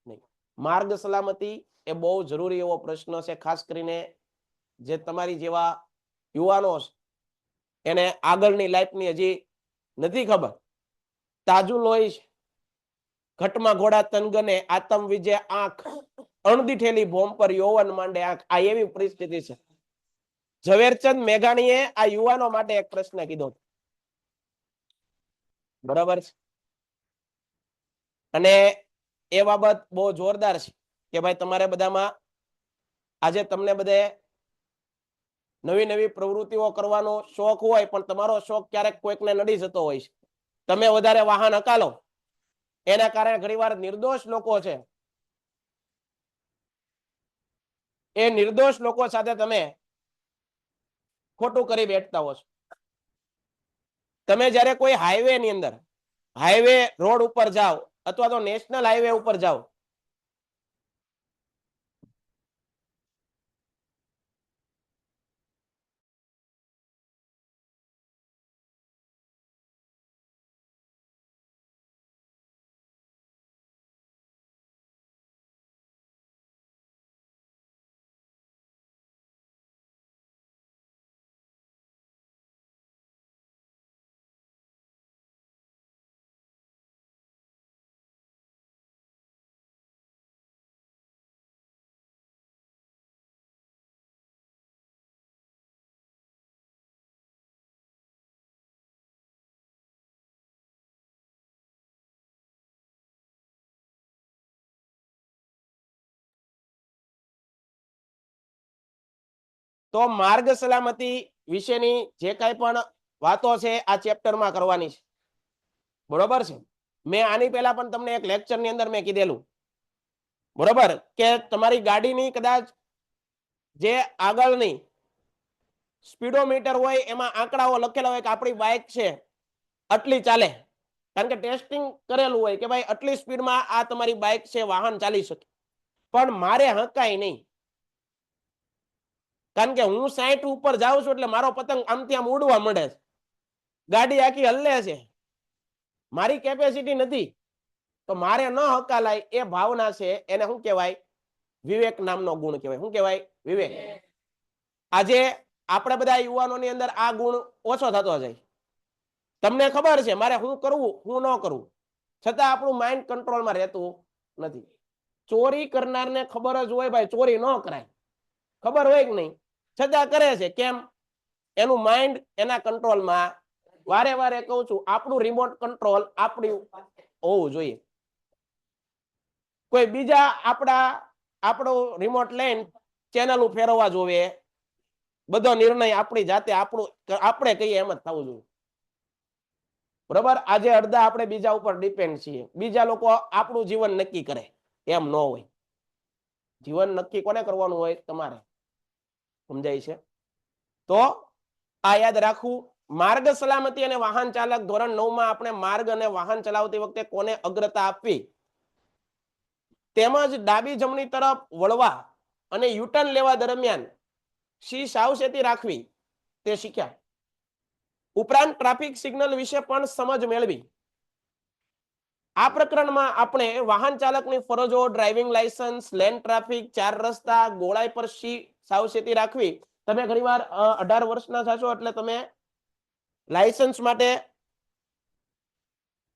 નહીં. માર્ગ સલામતી એ બહુ જરૂરી એવો પ્રશ્ન છે. ખાસ કરીને જે તમારી જેવા યુવાનો છે, એને આગળની લાઈફની હજી નથી ખબર. તાજું લોહી, ઘટમાં ઘોડા તનગને, આતમ વિજે આંખ અણદીઠેલી ભોમ પર યૌવન માંડે આંખ, આ એવી પરિસ્થિતિ છે. ઝવેરચંદ મેઘાણીએ આ યુવાનો માટે એક પ્રશ્ન કીધો, બરાબર છે. અને એ બાબત બહુ જોરદાર છે કે ભાઈ તમારે બધામાં આજે તમને બધે નવી નવી પ્રવૃત્તિઓ કરવાનો શોખ હોય, પણ તમારો શોખ ક્યારેક કોઈકને નડી જતો હોય છે. તમે વધારે વાહન હકાલો એના કારણે ઘણીવાર નિર્દોષ લોકો છે, એ નિર્દોષ લોકો સાથે તમે ખોટું કરી બેઠતા હો છો. તમે જ્યારે કોઈ હાઈવે ની અંદર, હાઈવે રોડ ઉપર જાઓ અથવા તો નેશનલ હાઈવે ઉપર જાઓ, તો માર્ગ સલામતી વિશેની જે કાંઈ પણ વાતો છે આ ચેપ્ટરમાં કરવાની છે, બરોબર છે. મેં આની પહેલા પણ તમને એક લેક્ચરની અંદર મેં કીધેલું, બરોબર, કે તમારી ગાડીની કદાચ જે આગળની સ્પીડોમીટર હોય એમાં આંકડાઓ લખેલા હોય કે આપણી બાઇક છે આટલી ચાલે, કારણ કે ટેસ્ટિંગ કરેલું હોય કે ભાઈ આટલી સ્પીડમાં આ તમારી બાઇક છે, વાહન ચાલી શકે. પણ મારે હકાય નહીં, કારણ કે હું 60 ઉપર જાઉં છું એટલે મારો પતંગ આમથી આમ ઉડવા મળે છે, ગાડી આખી હલ્લે છે, મારી કેપેસિટી નથી, તો મારે ન હકાલાય. એ ભાવના છે, એને શું કહેવાય? વિવેક નામનો ગુણ કહેવાય. શું કહેવાય? વિવેક. આજે આપણે બધા યુવાનોની અંદર આ ગુણ ઓછો થતો જાય. તમને ખબર છે મારે શું કરવું, શું ન કરવું, છતાં આપણું માઇન્ડ કંટ્રોલમાં રહેતું નથી. ચોરી કરનારને ખબર જ હોય ભાઈ ચોરી ન કરાય, ખબર હોય કે નહીં, છતાં કરે છે. કેમ? એનું માઇન્ડ એના કંટ્રોલમાં. વારે વારે કહું છું, આપણું રિમોટ કંટ્રોલ આપણી હોવું જોઈએ. કોઈ બીજા આપણો રિમોટ લઈને ચેનલ ફેરવવા જોવે, બધો નિર્ણય આપણી જાતે આપણે કહીએ એમ જ થવું જોઈએ, બરોબર. આજે અડધા આપણે બીજા ઉપર ડિપેન્ડ છીએ, બીજા લોકો આપણું જીવન નક્કી કરે, એમ ન હોય. જીવન નક્કી કોને કરવાનું હોય? તમારે. સમજાય છે? તો આ યાદ રાખવું. માર્ગ સલામતી અને વાહન ચાલક ધોરણ 9 માં આપણે માર્ગ અને વાહન ચલાવતી વખતે કોને અગ્રતા આપવી, તેમજ ડાબી જમણી તરફ વળવા અને યુટર્ન લેવા દરમિયાન શી સાવચેતી રાખવી તે શીખ્યા. ઉપરાંત ટ્રાફિક સિગ્નલ વિશે પણ સમજ મેળવી. આ પ્રકરણમાં આપણે વાહન ચાલકની ફરજો, ડ્રાઇવિંગ લાયસન્સ, લેન ટ્રાફિક, 4 રસ્તા, ગોળાઈ પર શી સાવચેતી રાખવી. તમે ઘણીવાર 18 વર્ષના થશો એટલે તમે લાયસન્સ માટે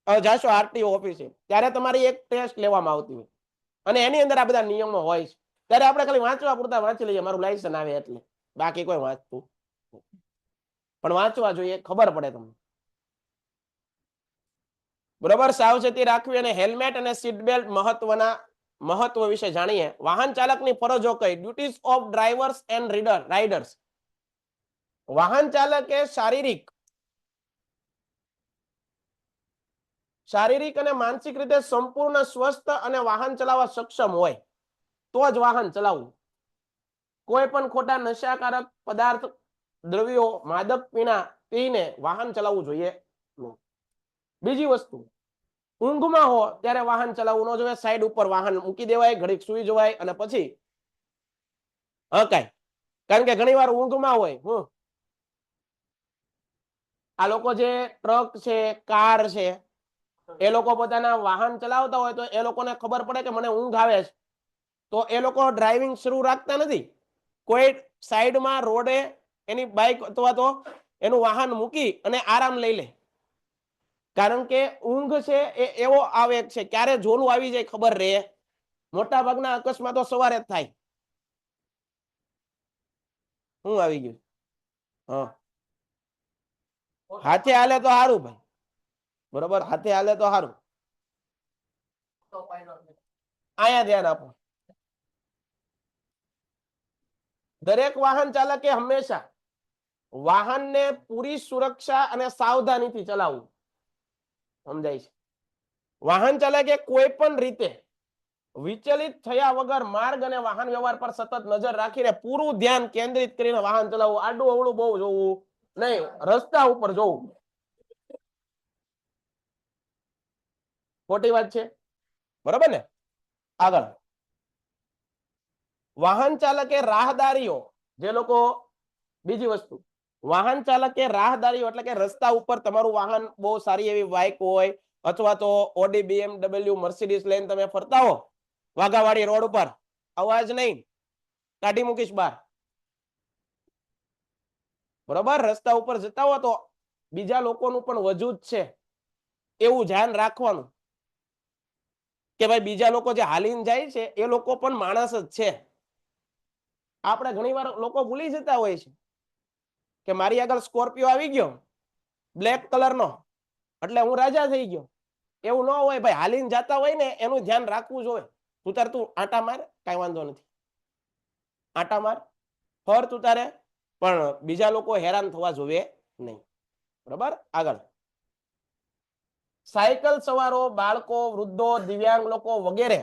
જાશો આરટીઓ ઓફિસે, ત્યારે તમારી એક ટેસ્ટ લેવામાં આવતી હોય અને એની અંદર આ બધા નિયમો હોય છે. ત્યારે આપણે ખાલી વાંચવા પૂરતા વાંચી લઈએ, મારું લાયસન્સ આવે એટલે, બાકી કોઈ વાંચતું. પણ વાંચવા જોઈએ, ખબર પડે તમને, બરોબર. સાવચેતી રાખવી અને હેલ્મેટ અને સીટ બેલ્ટ મહત્વ વિશે જાણીએ. વાહન ચાલકની ફરજો કઈ? Duties of drivers and riders. વાહન ચાલકે શારીરિક અને માનસિક રીતે સંપૂર્ણ સ્વસ્થ અને વાહન ચલાવવા સક્ષમ હોય તો જ વાહન ચલાવવું. કોઈ પણ ખોટા નશાકારક પદાર્થ, દ્રવ્યો, માદક પીને વાહન ચલાવવું જોઈએ નહીં. બીજી વસ્તુ, ઊંઘમાં હો ત્યારે વાહન ચલાવવું ન જોઈએ. સાઈડ ઉપર વાહન મૂકી દેવાય, ઘડીક સુઈ જવાય અને પછી હકાય. કારણ કે ઘણી વાર ઊંઘમાં હોય, આ લોકો જે ટ્રક છે, કાર છે, એ લોકો પોતાના વાહન ચલાવતા હોય તો એ લોકોને ખબર પડે કે મને ઊંઘ આવે છે, તો એ લોકો ડ્રાઇવિંગ શરૂ રાખતા નથી. કોઈ સાઈડમાં રોડે એની બાઇક અથવા તો એનું વાહન મૂકી અને આરામ લઈ લે. કારણ કે ઊંઘ છે એ એવો આવે છે, ક્યારે જોલું આવી જાય ખબર રહે મોટા ભાગના અકસ્માતો સવારે જ થાય. શું આવી ગયું? હા, હાથે હાલે તો સારું ભાઈ, બરોબર, હાથે હાલે તો સારું. અહીંયા ધ્યાન આપો. દરેક વાહન ચાલકે હંમેશા વાહનને પૂરી સુરક્ષા અને સાવધાનીથી ચલાવવું. સમજાય છે? વાહન ચાલકે કોઈ પણ રીતે વિચલિત થયા વગર માર્ગ અને વાહન વ્યવહાર પર સતત નજર રાખીને પૂરું ધ્યાન કેન્દ્રિત કરીને વાહન ચલાવવું. આડું અવળું બહુ જોવું નહીં, રસ્તા ઉપર જોવું. ખોટી વાત છે, બરોબર ને? આગળ, વાહન ચાલકે રાહદારીઓ, જે લોકો, બીજી વસ્તુ, વાહન ચાલકે રાહદારીઓ એટલે કે રસ્તા ઉપર તમારું વાહન બહુ સારી એવી બાઇક હોય અથવા તો ઓડી, BMW, મર્સિડીઝ લઈને તમે ફરતા હો વાઘાવાડી રોડ ઉપર, અવાજ નહીં, કાઢી મૂકીશ બહાર, બરોબર? રસ્તા ઉપર જતા હો તો બીજા લોકોનું પણ વજૂદ છે એવું ધ્યાન રાખવાનું કે ભાઈ બીજા લોકો જે હાલીને જાય છે એ લોકો પણ માણસ જ છે. આપણે ઘણીવાર લોકો ભૂલી જતા હોય છે કે મારી આગળ સ્કોર્પિયો આવી ગયો બ્લેક કલરનો એટલે હું રાજા થઈ ગયો. એવું ન હોય ભાઈ, હાલીને જતા હોય ને એનું ધ્યાન રાખવું જોઈએ. તું તાર તું આટા માર, કઈ વાંધો નથી, આટા માર, ફર તું તારે, પણ બીજા લોકો હેરાન થવા જોઈએ નહીં, બરાબર? આગળ, સાયકલ સવારો, બાળકો, વૃદ્ધો, દિવ્યાંગ લોકો વગેરે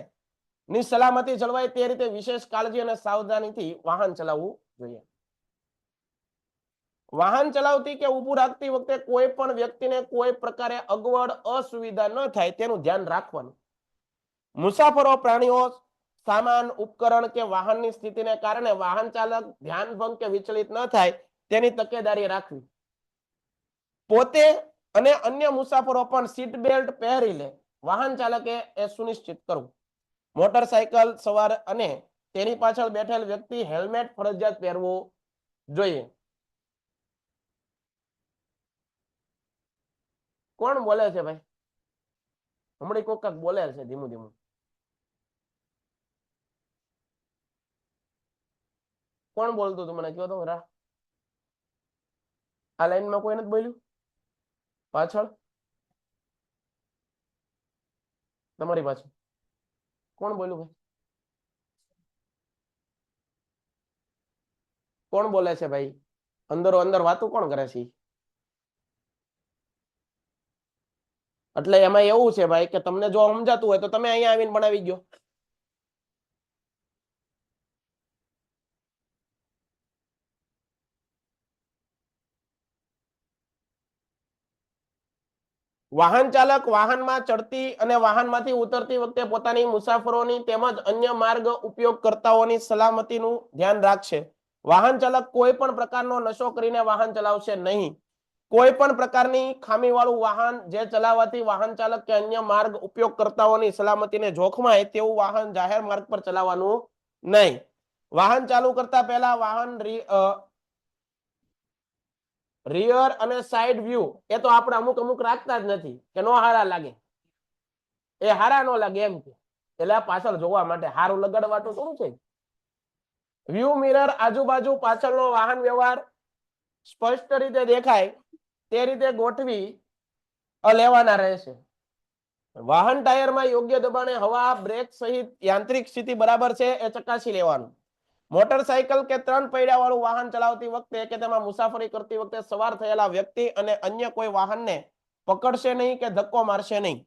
ની સલામતી જળવાય તે રીતે વિશેષ કાળજી અને સાવધાનીથી વાહન ચલાવવું જોઈએ. વાહન ચલાવતી કે ઊભું રાખતી વખતે કોઈ પણ વ્યક્તિને કોઈ પ્રકારે અગવડ, અસુવિધા ન થાય તેનું ધ્યાન રાખવાનું. મુસાફરો, પ્રાણીઓ, સામાન, ઉપકરણ કે વાહનની સ્થિતિને કારણે વાહન ચાલક ધ્યાનભંગ કે વિચલિત ન થાય તેની તકેદારી રાખવી. પોતે અને અન્ય મુસાફરો પણ સીટ બેલ્ટ પહેરી લે, વાહન ચાલકે એ સુનિશ્ચિત કરવું. મોટરસાયકલ સવાર અને તેની પાછળ બેઠેલ વ્યક્તિ હેલ્મેટ ફરજિયાત પહેરવું જોઈએ. કોણ બોલે છે ભાઈ? હમણાં કોક બોલે છે ધીમું ધીમું. કોણ બોલતું હતું મને કહો તો ખરા. આ લાઈનમાં કોઈ નથી બોલ્યું પાછળ? તમારી પાછળ કોણ બોલ્યું ભાઈ? કોણ બોલે છે ભાઈ? અંદરો અંદર વાતું કોણ કરે છે? એટલે એમાં એવું છે ભાઈ કે તમને જો સમજાતું હોય તો તમે અહીંયા આવીને બનાવી ગયો. વાહન ચાલક વાહનમાં ચડતી અને વાહનમાંથી ઉતરતી વખતે પોતાની મુસાફરોની તેમજ અન્ય માર્ગ ઉપયોગકર્તાઓની સલામતીનું ધ્યાન રાખશે. વાહન ચાલક કોઈ પણ પ્રકારનો નશો કરીને વાહન ચલાવશે નહીં. કોઈ પણ પ્રકારની ખામીવાળું વાહન જે ચલાવવાથી વાહન ચાલક કે અન્ય માર્ગ ઉપયોગકર્તાઓની સલામતીને જોખમાય તેવું વાહન જાહેર માર્ગ પર ચલાવવાનું નહીં. વાહન ચાલુ કરતા પહેલા વાહન રિયર અને સાઈડ વ્યૂ એ તો આપણે અમુક અમુક રાખતા જ નથી કે નો હારા લાગે, એ હારા નો લાગે એમ કે એટલે પાછળ જોવા માટે હારું લગાડવાનું થોડું છે. વ્યૂ મિરર આજુબાજુ પાછળનો વાહન વ્યવહાર સ્પષ્ટ રીતે દેખાય તે રીતે ગોઠવી લેવાના રહેશે. વાહન ટાયરમાં યોગ્ય દબાણે હવા, બ્રેક સહિત યાંત્રિક સ્થિતિ બરાબર છે એ ચકાસી લેવાનું. મોટરસાયકલ કે 3 પૈડા વાળું વાહન ચલાવતી વખતે કે તેમાં મુસાફરી કરતી વખતે સવાર થયેલા વ્યક્તિ અને અન્ય કોઈ વાહનને પકડશે નહીં કે ધક્કો મારશે નહીં.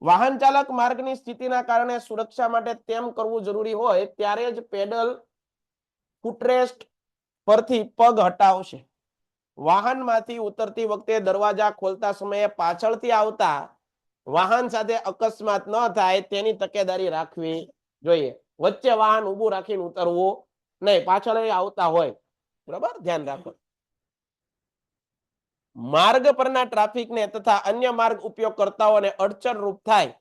વાહન ચાલક માર્ગની સ્થિતિના કારણે સુરક્ષા માટે તેમ કરવું જરૂરી હોય ત્યારે જ પેડલ ફૂટરેસ્ટ પરથી પગ હટાવશે. વાહનમાંથી ઉતરતી વખતે દરવાજા ખોલતા સમયે પાછળથી આવતા વાહન સાથે અકસ્માત ન થાય તેની તકેદારી રાખવી જોઈએ. વચ્ચે વાહન ઊભું રાખીને ઉતરવું નહીં, પાછળ આવતા હોય, બરાબર? ધ્યાન રાખો. માર્ગ પરના ટ્રાફિકને તથા અન્ય માર્ગ ઉપયોગકર્તાઓને અડચણરૂપ થાય,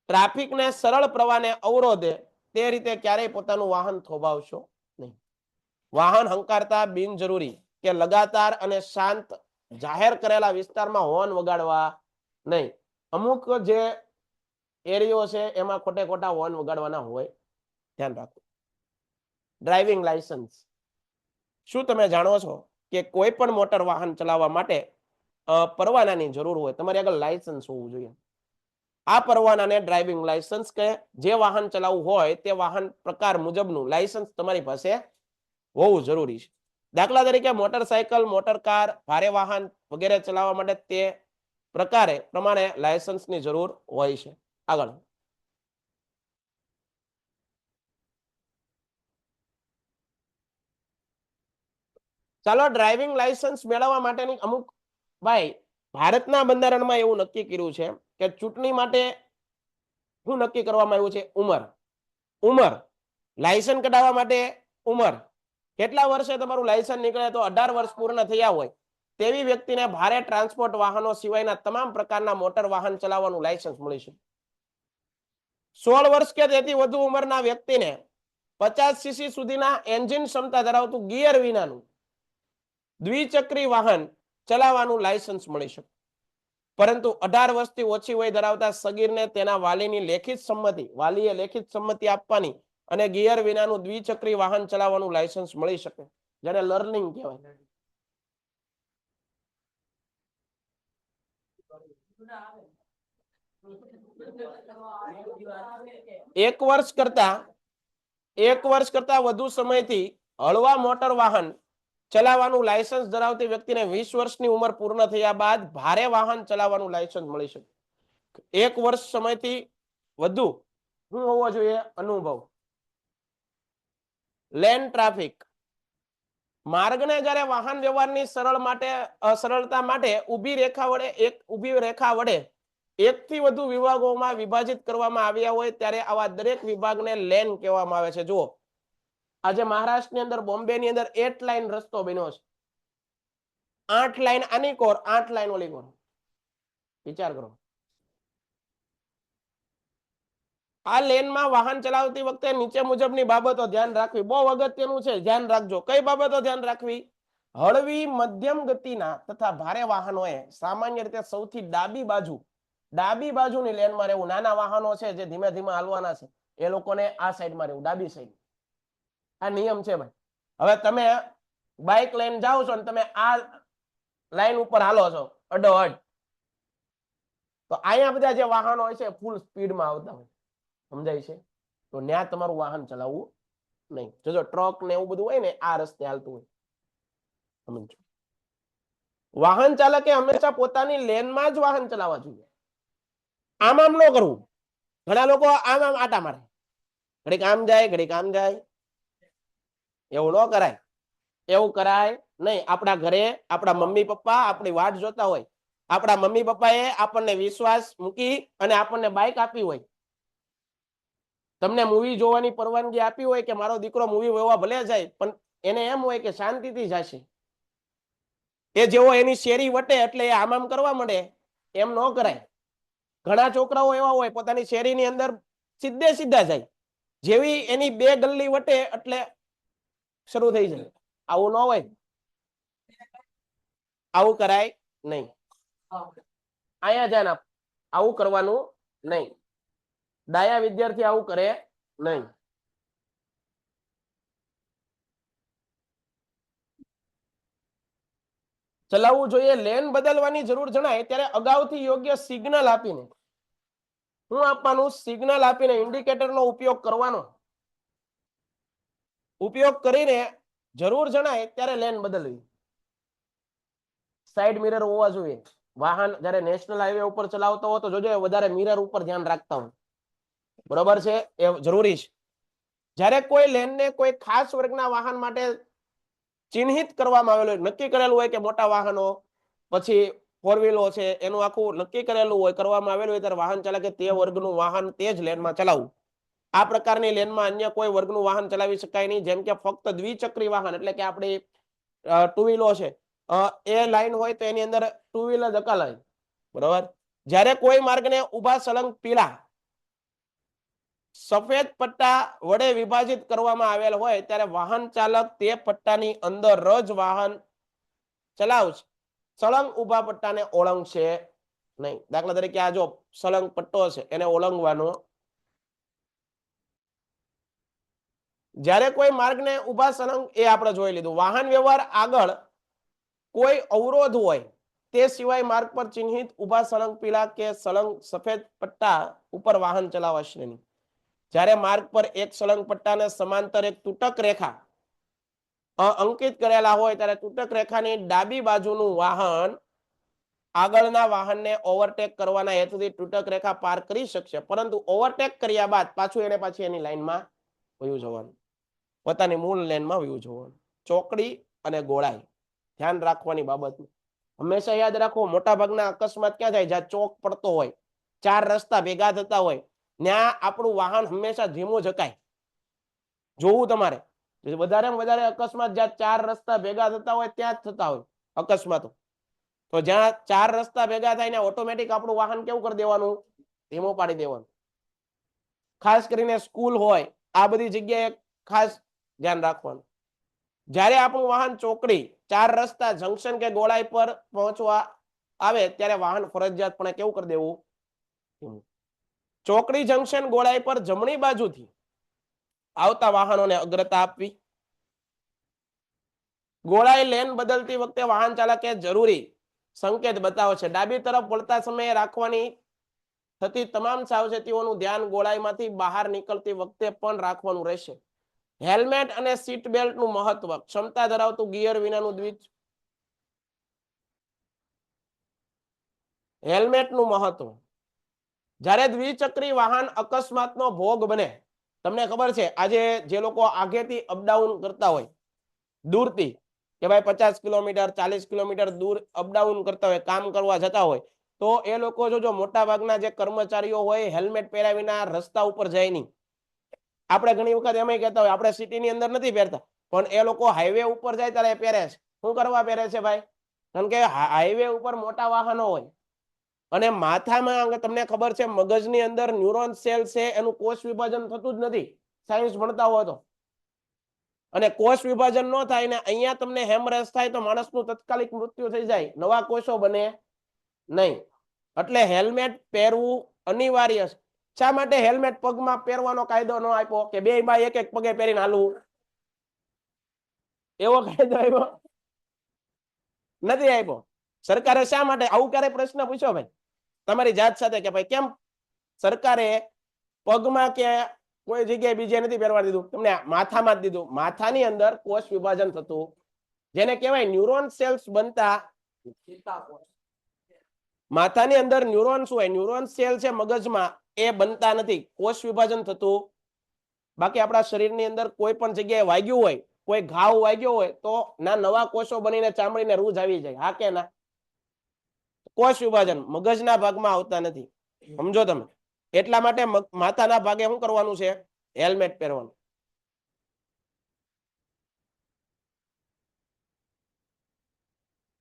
ટ્રાફિકને સરળ પ્રવાહને અવરોધે તે રીતે ક્યારેય પોતાનું વાહન થોભાવશો નહીં. વાહન હંકારતા બિનજરૂરી કે લગાતાર અને શાંત જાહેર કરેલા વિસ્તારમાં હોર્ન વગાડવા નહીં. અમુક જે એરિયો છે એમાં ખોટે ખોટા હોર્ન વગાડવાના હોય, ધ્યાન રાખો. Driving licence. શું તમે જાણો છો કે કોઈ પણ મોટર વાહન ચલાવવા માટે પરવાનાની જરૂર હોય, તમારી આગળ લાયસન્સ હોવું જોઈએ. આ પરવાનાને ડ્રાઇવિંગ લાયસન્સ કહે. જે વાહન ચલાવવું હોય તે વાહન પ્રકાર મુજબનું લાયસન્સ તમારી પાસે હોવું જરૂરી છે. દાખલા તરીકે મોટરસાયકલ, મોટર કાર, ભારે વાહન વગેરે ચલાવવા માટે તે પ્રમાણે લાયસન્સની જરૂર હોય છે. આગળ. ચાલો, ડ્રાઇવિંગ લાયસન્સ મેળવવા માટેની અમુક ભાઈ ભારતના બંધારણમાં એવું નક્કી કર્યું છે કે ચૂંટણી માટે શું નક્કી કરવામાં આવ્યું છે? ઉંમર. લાયસન્સ કઢાવવા માટે ઉંમર. કેટલા વર્ષે તમારું લાયસન્સ નીકળે? તો 18 વર્ષ પૂર્ણ થયા હોય તેવી વ્યક્તિને ભારે ટ્રાન્સપોર્ટ વાહનો સિવાયના તમામ પ્રકારના મોટર વાહન ચલાવવાનું લાયસન્સ મળી છે. 16 વર્ષ કે તેથી વધુ ઉંમરના વ્યક્તિને 50 સીસી સુધીના એન્જિન ક્ષમતા ધરાવતું ગિયર વિનાનું દ્વિચક્રી વાહન ચલાવવાનું લાયસન્સ મળી શકે. પરંતુ 18 વર્ષથી ઓછી વય ધરાવતા સગીરને તેના વાલીની વાલીએ લેખિત સંમતિ આપવાની અને ગિયર વિનાનું દ્વિચક્રી વાહન ચલાવવાનું લાયસન્સ મળી શકે, જેને લર્નિંગ કહેવાય. એક વર્ષ કરતા વધુ સમયથી હળવા મોટર વાહન ચલાવવાનું લાયસન્સ ધરાવતી વ્યક્તિને 20 વર્ષની ઉંમર પૂર્ણ થયા બાદ ભારે વાહન ચલાવવાનું લાયસન્સ મળી શકે. 1 વર્ષ સમયથી વધુ શું હોવો જોઈએ? અનુભવ. Lane traffic. માર્ગને જ્યારે વાહન વ્યવહારની સરળતા માટે ઊભી રેખા વડે એકથી વધુ વિભાગોમાં વિભાજિત કરવામાં આવ્યા હોય ત્યારે આવા દરેક વિભાગને લેન કહેવામાં આવે છે. જુઓ, આજે મહારાષ્ટ્રની અંદર, બોમ્બેની અંદર 8 લાઈન રસ્તો બન્યો છે. 8 લાઈન આની કોર, 8 લાઈન ઓલી કોર. વિચાર કરો. આ લેનમાં વાહન ચલાવતી વખતે નીચે મુજબની બાબતો ધ્યાન રાખવી. બહુ અગત્યનું છે, ધ્યાન રાખજો. કઈ બાબતો ધ્યાન રાખવી? હળવી, મધ્યમ ગતિના તથા ભારે વાહનોએ સામાન્ય રીતે સૌથી ડાબી બાજુની લેનમાં રહેવું. નાના વાહનો છે જે ધીમે ધીમે હાલવાના છે એ લોકોને આ સાઈડમાં રહેવું, ડાબી સાઈડ. આ નિયમ છે ભાઈ. હવે તમે બાઇક લઈને જાઓ છો અને તમે આ લાઈન ઉપર હાલો છો અડોઅડ, તો અહીંયા બધા જે વાહનો હોય છે ફૂલ સ્પીડમાં આવતા હોય, સમજાય છે? તો ત્યાં તમારું વાહન ચલાવવું નહીં. જો ટ્રક ને એવું બધું હોય ને આ રસ્તે હાલતું હોય, સમજો. વાહન ચાલકે હંમેશા પોતાની લેનમાં જ વાહન ચલાવવા જોઈએ. આમ ન કરવું. ઘણા લોકો આમ આટા મારે, ઘડીક આમ જાય, ઘડીક આમ જાય. એવું ન કરાય. એવું કરાય નહીં. આપણા ઘરે આપણા મમ્મી પપ્પા આપણી વાટ જોતા હોય. આપણા મમ્મી પપ્પાએ આપણને વિશ્વાસ મૂકી અને આપણને બાઇક આપી હોય, તમને મૂવી જોવાની પરવાનગી આપી હોય કે મારો દીકરો મૂવી જોવા ભલે જાય પણ એને એમ હોય કે શાંતિથી જશે. એ જેવો એની શેરી વટે એટલે એ આમ કરવા માંડે, એમ ન કરાય. ઘણા છોકરાઓ એવા હોય પોતાની શેરીની અંદર સીધા જાય, જેવી એની 2 ગલ્લી વટે એટલે શરૂ થઈ જાય. આવું ન હોય, આવું કરાય નહીં. અહીંયા ધ્યાન આપ, આવું કરવાનું નહીં. ડાયા વિદ્યાર્થી આવું કરે નહીં. ચલાવવું જોઈએ. લેન બદલવાની જરૂર જણાય ત્યારે અગાઉથી યોગ્ય સિગ્નલ આપીને, શું આપવાનું? સિગ્નલ આપીને ઇન્ડિકેટરનો ઉપયોગ કરવાનો. ઉપયોગ કરીને જરૂર જણાય ત્યારે લેન બદલવી. સાઈડ મિરર હોવા જોઈએ. વાહન જ્યારે નેશનલ હાઈવે ઉપર ચલાવતો હોય તો જોજો વધારે મિરર ઉપર ધ્યાન રાખતા હોય, બરોબર છે? એ જરૂરી છે. જ્યારે કોઈ લેનને કોઈ ખાસ વર્ગના વાહન માટે ચિહ્નિત કરવામાં આવેલું હોય, નક્કી કરેલું હોય કે મોટા વાહનો, પછી 4 વ્હીલો છે, એનું આખું નક્કી કરેલું હોય, કરવામાં આવેલું હોય, ત્યારે વાહન ચાલકે તે વર્ગનું વાહન તે જ લેનમાં ચલાવવું. આ પ્રકારની લેનમાં અન્ય કોઈ વર્ગનું વાહન ચલાવી શકાય નહીં. જેમ કે ફક્ત દ્વિચક્રી વાહન એટલે કે આપણી 2 વ્હીલો છે એ લાઈન હોય તો એની અંદર 2 વ્હીલ જ અકાલાય, બરોબર? જ્યારે કોઈ માર્ગને ઊભા સળંગ પીળા સફેદ પટ્ટા વડે વિભાજિત કરવામાં આવેલ હોય ત્યારે વાહન ચાલક તે પટ્ટાની અંદર જ વાહન ચલાવશે, સળંગ ઊભા પટ્ટાને ઓળંગશે નહીં. દાખલા તરીકે આ જો સળંગ પટ્ટો છે એને ઓળંગવાનો. જ્યારે કોઈ માર્ગને ઉભા સળંગ એ આપણે જોઈ લીધું. વાહન વ્યવહાર આગળ કોઈ અવરોધ હોય તે સિવાય માર્ગ પર ચિહ્નિત ઉભા સળંગ પીળા કે સળંગ સફેદ પટ્ટા ઉપર વાહન ચલાવશે નહીં. જ્યારે માર્ગ પર એક સળંગ પટ્ટાને સમાંતર એક તૂટક રેખા અંકિત કરેલા હોય ત્યારે તૂટક રેખાની ડાબી બાજુનું વાહન આગળના વાહનને ઓવરટેક કરવાના હેતુથી તૂટક રેખા પાર કરી શકશે, પરંતુ ઓવરટેક કર્યા બાદ પાછું એને પાછી એની લાઈનમાં વયું જવાનું, પોતાની મૂળ લાઈનમાં વયું જવાનું. ચોકડી અને ગોળાઈ ધ્યાન રાખવાની બાબત હંમેશા યાદ રાખો. મોટા ભાગના અકસ્માત ક્યાં થાય? જ્યાં ચોક પડતો હોય, ચાર રસ્તા ભેગા થતા હોય, ત્યાં આપણું વાહન હંમેશા ધીમું જકાય. જોવું તમારે, વધારે વધારે અકસ્માત જ્યાં ચાર રસ્તા ભેગા થતા હોય ત્યાં જ થતા હોય અકસ્માતો. તો જ્યાં ચાર રસ્તા ભેગા થાય ને ઓટોમેટિક આપણું વાહન કેવું કરી દેવાનું? ધીમું પાડી દેવાનું. ખાસ કરીને સ્કૂલ હોય આ બધી જગ્યાએ ખાસ ધ્યાન રાખવાનું. જ્યારે આપણું વાહન ચોકડી, ચાર રસ્તા, જંકશન કે ગોળાઈ પર પહોંચવા આવે ત્યારે વાહન ફરજિયાતપણે કેવું કરી દેવું? ચોકડી, જંકશન, ગોળાઈ પર જમણી બાજુથી આવતા વાહનોને અગ્રતા આપવી. ગોળાઈ લેન બદલતી વખતે વાહન ચાલકે જરૂરી સંકેત બતાવે છે. ડાબી તરફ વળતા સમયે રાખવાની થતી તમામ સાવચેતીઓનું ધ્યાન ગોળાઈમાંથી બહાર નીકળતી વખતે પણ રાખવાનું રહેશે. હેલ્મેટ અને સીટ બેલ્ટનું મહત્વ. ક્ષમતા ધરાવતું ગિયર વિનાનું હેલ્મેટનું મહત્વ. જ્યારે દ્વિચક્રી વાહન અકસ્માતનો ભોગ બને, તમને ખબર છે આજે જે લોકો આગેથી અપડાઉન કરતા હોય દૂરથી, કે ભાઈ 50 કિલોમીટર 40 કિલોમીટર દૂર અપડાઉન કરતા હોય, કામ કરવા જતા હોય, તો એ લોકો જો મોટા ભાગના જે કર્મચારીઓ હોય હેલ્મેટ પહેર્યા વિના રસ્તા ઉપર જાય નહીં. આપણે ઘણી વખત એમ કહેતા હોય આપણે સિટીની અંદર નથી પહેરતા, પણ એ લોકો હાઈવે ઉપર જાય ત્યારે પહેરે છે. શું કરવા પહેરે છે ભાઈ? કારણ કે હાઈવે ઉપર મોટા વાહનો હોય અને માથામાં તમને ખબર છે મગજની અંદર ન્યુરોન સેલ છે, એનું કોષ વિભાજન થતું જ નથી સાયન્સ ભણતા હોય તો. અને કોષ વિભાજન ન થાય ને અહીંયા તમને હેમરેજ થાય તો માણસનું તત્કાલિક મૃત્યુ થઈ જાય, નવા કોષો બને નહીં. એટલે હેલ્મેટ પહેરવું અનિવાર્ય છે. શા માટે હેલ્મેટ પગમાં પહેરવાનો કાયદો ન આપ્યો કે બે બાય એક એક પગે પહેરીને હાલવું? એવો કાયદો આપ્યો નથી આપ્યો સરકારે. શા માટે આવું? ક્યારે પ્રશ્ન પૂછ્યો ભાઈ તમારી જાત સાથે કે ભાઈ કેમ સરકારે પગમાં કે કોઈ જગ્યાએ બીજે નથી પહેરવા દીધું, તમને માથામાં જ દીધું? માથાની અંદર કોષ વિભાજન થતું, જેને કહેવાય ન્યુરોન સેલ્સ બનતા. માથાની અંદર ન્યુરોન શું હોય? ન્યુરોન સેલ છે મગજમાં, એ બનતા નથી, કોષ વિભાજન થતું. બાકી આપણા શરીરની અંદર કોઈ પણ જગ્યાએ વાગ્યું હોય, કોઈ ઘાવ વાગ્યો હોય તો ના નવા કોષો બનીને ચામડીને રૂજ આવી જાય, હા કે ના? કોષ વિભાજન મગજના ભાગમાં આવતા નથી, સમજો તમે. એટલા માટે માથાના ભાગે શું કરવાનું છે? હેલ્મેટ પહેરવાનું.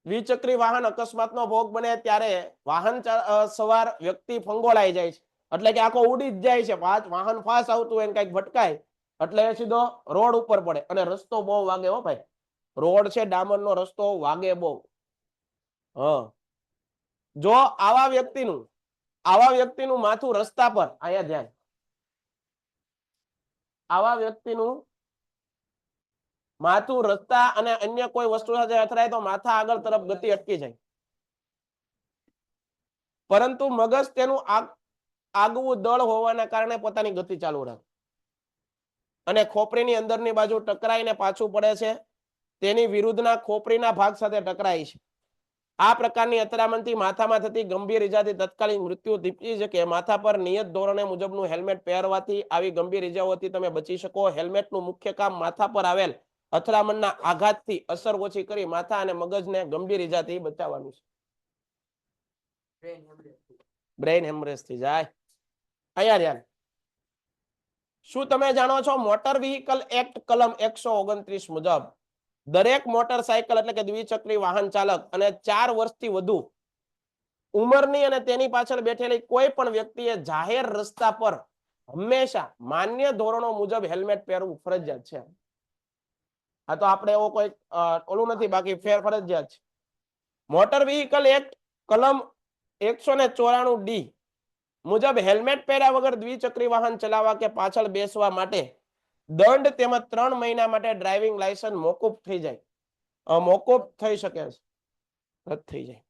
દ્વિચક્રી વાહન અકસ્માતનો ભોગ બને ત્યારે વાહન સવાર વ્યક્તિ ફંગોળાઈ જાય છે, એટલે કે આખો ઉડી જ જાય છે. વાહન ફાસ્ટ આવતું હોય ને કઈક ભટકાય એટલે એ સીધો રોડ ઉપર પડે. અને રસ્તો બહુ વાગે હો ભાઈ, રોડ છે ડામરનો રસ્તો, વાગે બહુ. જો આવા વ્યક્તિનું માથું રસ્તા પર, અહીંયા ધ્યાન, આવા વ્યક્તિનું માથું રસ્તા અને અન્ય કોઈ વસ્તુ સાથે અથડાય તો માથા આગળ તરફ ગતિ અટકી જાય, પરંતુ મગજ તેનું આગવું દળ હોવાના કારણે પોતાની ગતિ ચાલુ રાખે અને ખોપરીની અંદરની બાજુ ટકરાઈને પાછું પડે છે. તેની વિરુદ્ધના ખોપરીના ભાગ સાથે ટકરાય છે. આ પ્રકારની અથડામણથી માથામાં થતી ગંભીર ઈજાથી તત્કાલીન મૃત્યુ નીપજી શકે. માથા પર નિયત ધોરણે મુજબનું હેલ્મેટ પહેરવાથી આવી ગંભીર ઈજાઓથી તમે બચી શકો. હેલ્મેટનું મુખ્ય કામ માથા પર આવેલ અથડામણના આઘાતથી અસર ઓછી કરી માથા અને મગજને ગંભીર ઈજાથી બચાવવાનું છે. બ્રેઇન હેમરેજ થઈ જાય. અહીંયા ધ્યાન. શું તમે જાણો છો મોટર વ્હીકલ એક્ટ કલમ 129 મુજબ દરેક મોટરસાયકલ એટલે કે દ્વિચક્રી વાહન ચાલક અને 4 વર્ષથી વધુ ઉંમરની અને તેની પાછળ બેઠેલી કોઈ પણ વ્યક્તિએ જાહેર રસ્તા પર હંમેશા માન્ય ધોરણો મુજબ હેલ્મેટ પહેરવું ફરજિયાત છે. આ તો આપણે એવો કોઈ ઓલું નથી, બાકી ફરજિયાત છે. મોટર વ્હીકલ એક્ટ કલમ 194D મુજબ હેલ્મેટ પહેર્યા વગર દ્વિચક્રી વાહન ચલાવવા કે પાછળ બેસવા માટે દંડ તેમજ 3 મહિના માટે ડ્રાઇવિંગ લાયસન્સ મોકૂફ થઈ જાય, મોકૂફ થઈ શકે છે, રદ થઈ જાય.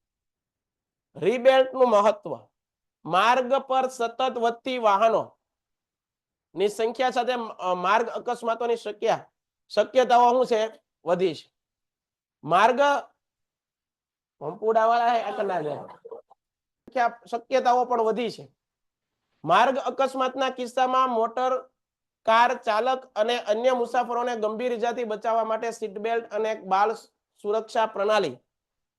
રીબેલ્ટનું મહત્વ. માર્ગ પર સતત વધતી વાહનો ની સંખ્યા સાથે માર્ગ અકસ્માતોની શક્યતાઓ શું છે? વધી છે. માર્ગ શક્યતાઓ પણ વધી છે. માર્ગ અકસ્માતના કિસ્સામાં મોટર કાર ચાલક અને અન્ય મુસાફરોને ગંભીર ઇજાથી બચાવવા માટે સીટ બેલ્ટ અને બાળ સુરક્ષા પ્રણાલી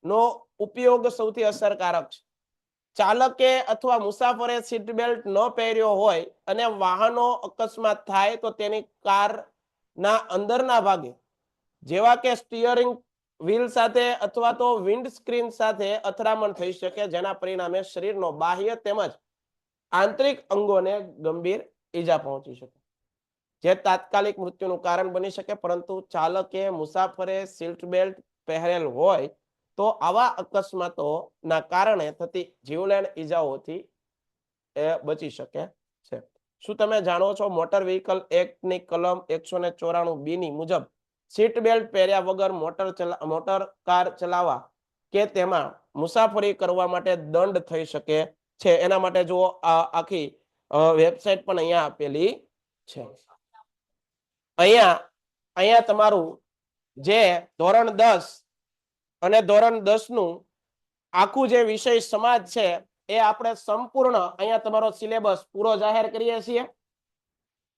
નો ઉપયોગ સૌથી અસરકારક છે. ચાલકે અથવા મુસાફરે સીટ બેલ્ટ ન પહેર્યો હોય અને વાહનો અકસ્માત થાય તો તેની કારના અંદરના ભાગે જેવા કે સ્ટીયરિંગ વ્હીલ સાથે અથવા તો વિન્ડ સ્ક્રીન સાથે અથડામણ થઈ શકે, જેના પરિણામે શરીરનો બાહ્ય તેમજ આંતરિક અંગોને ગંભીર ઈજા પહોંચી શકે, જે તાત્કાલિક મૃત્યુનું કારણ બની શકે. પરંતુ ચાલકે મુસાફરે સીટ બેલ્ટ પહેરેલ હોય તો આવા અકસ્માતોના કારણે થતી જીવલેણ ઈજાઓથી બચી શકે છે. શું તમે જાણો છો મોટર વ્હીકલ એક્ટની કલમ 194B ની મુજબ સીટ બેલ્ટ પહેર્યા વગર મોટર કાર ચલાવવા કે તેમાં મુસાફરી કરવા માટે દંડ થઈ શકે છે? એના માટે જો આખી વેબસાઇટ પણ અહીંયા આપેલી છે. અહીંયા તમારું જે ધોરણ 10 અને ધોરણ 10 નું આખું જે વિષય સમાજ છે એ આપણે સંપૂર્ણ અહીંયા તમારો સિલેબસ પૂરો જાહેર કરીએ છીએ.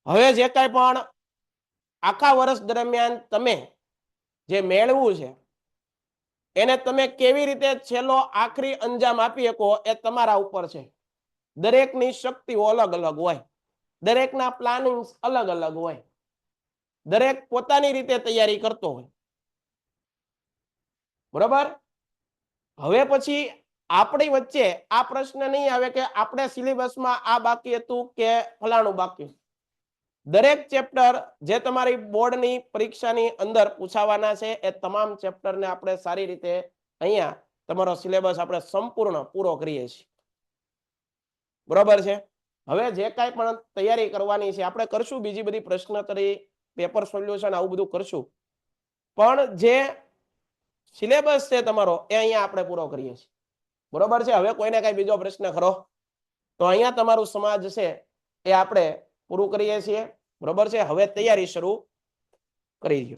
હવે જે કાંઈ પણ આખા વર્ષ દરમિયાન તમે જે મેળવું છે એને તમે કેવી રીતે છેલ્લો આખરી અંજામ આપી શકો એ તમારા ઉપર છે. દરેકની શક્તિઓ અલગ અલગ હોય, દરેકના પ્લાનિંગ અલગ અલગ હોય, દરેક પોતાની રીતે તૈયારી કરતો હોય, બરોબર? હવે પછી આપણી વચ્ચે આ પ્રશ્ન નહીં આવે કે આપણે સિલેબસમાં આ બાકી હતું કે ફલાણું બાકી. દરેક ચેપ્ટર જે તમારી બોર્ડની પરીક્ષાની અંદર પૂછાવાના છે એ તમામ ચેપ્ટરને આપણે સારી રીતે અહીંયા તમારો સિલેબસ આપણે સંપૂર્ણ પૂરો કરીએ છીએ, બરોબર છે? હવે જે કાંઈ પણ તૈયારી કરવાની છે આપણે કરશું, બીજી બધી પ્રશ્નોત્તરી, પેપર સોલ્યુશન, આવું બધું કરશું, પણ જે સિલેબસ છે તમારો એ અહીંયા આપણે પૂરો કરીએ છીએ, બરોબર છે? હવે કોઈને કાંઈ બીજો પ્રશ્ન ખરો તો અહીંયા તમારું સમાજ છે એ આપણે પૂરું કરીએ છીએ, બરોબર છે? હવે તૈયારી શરૂ કરી દો.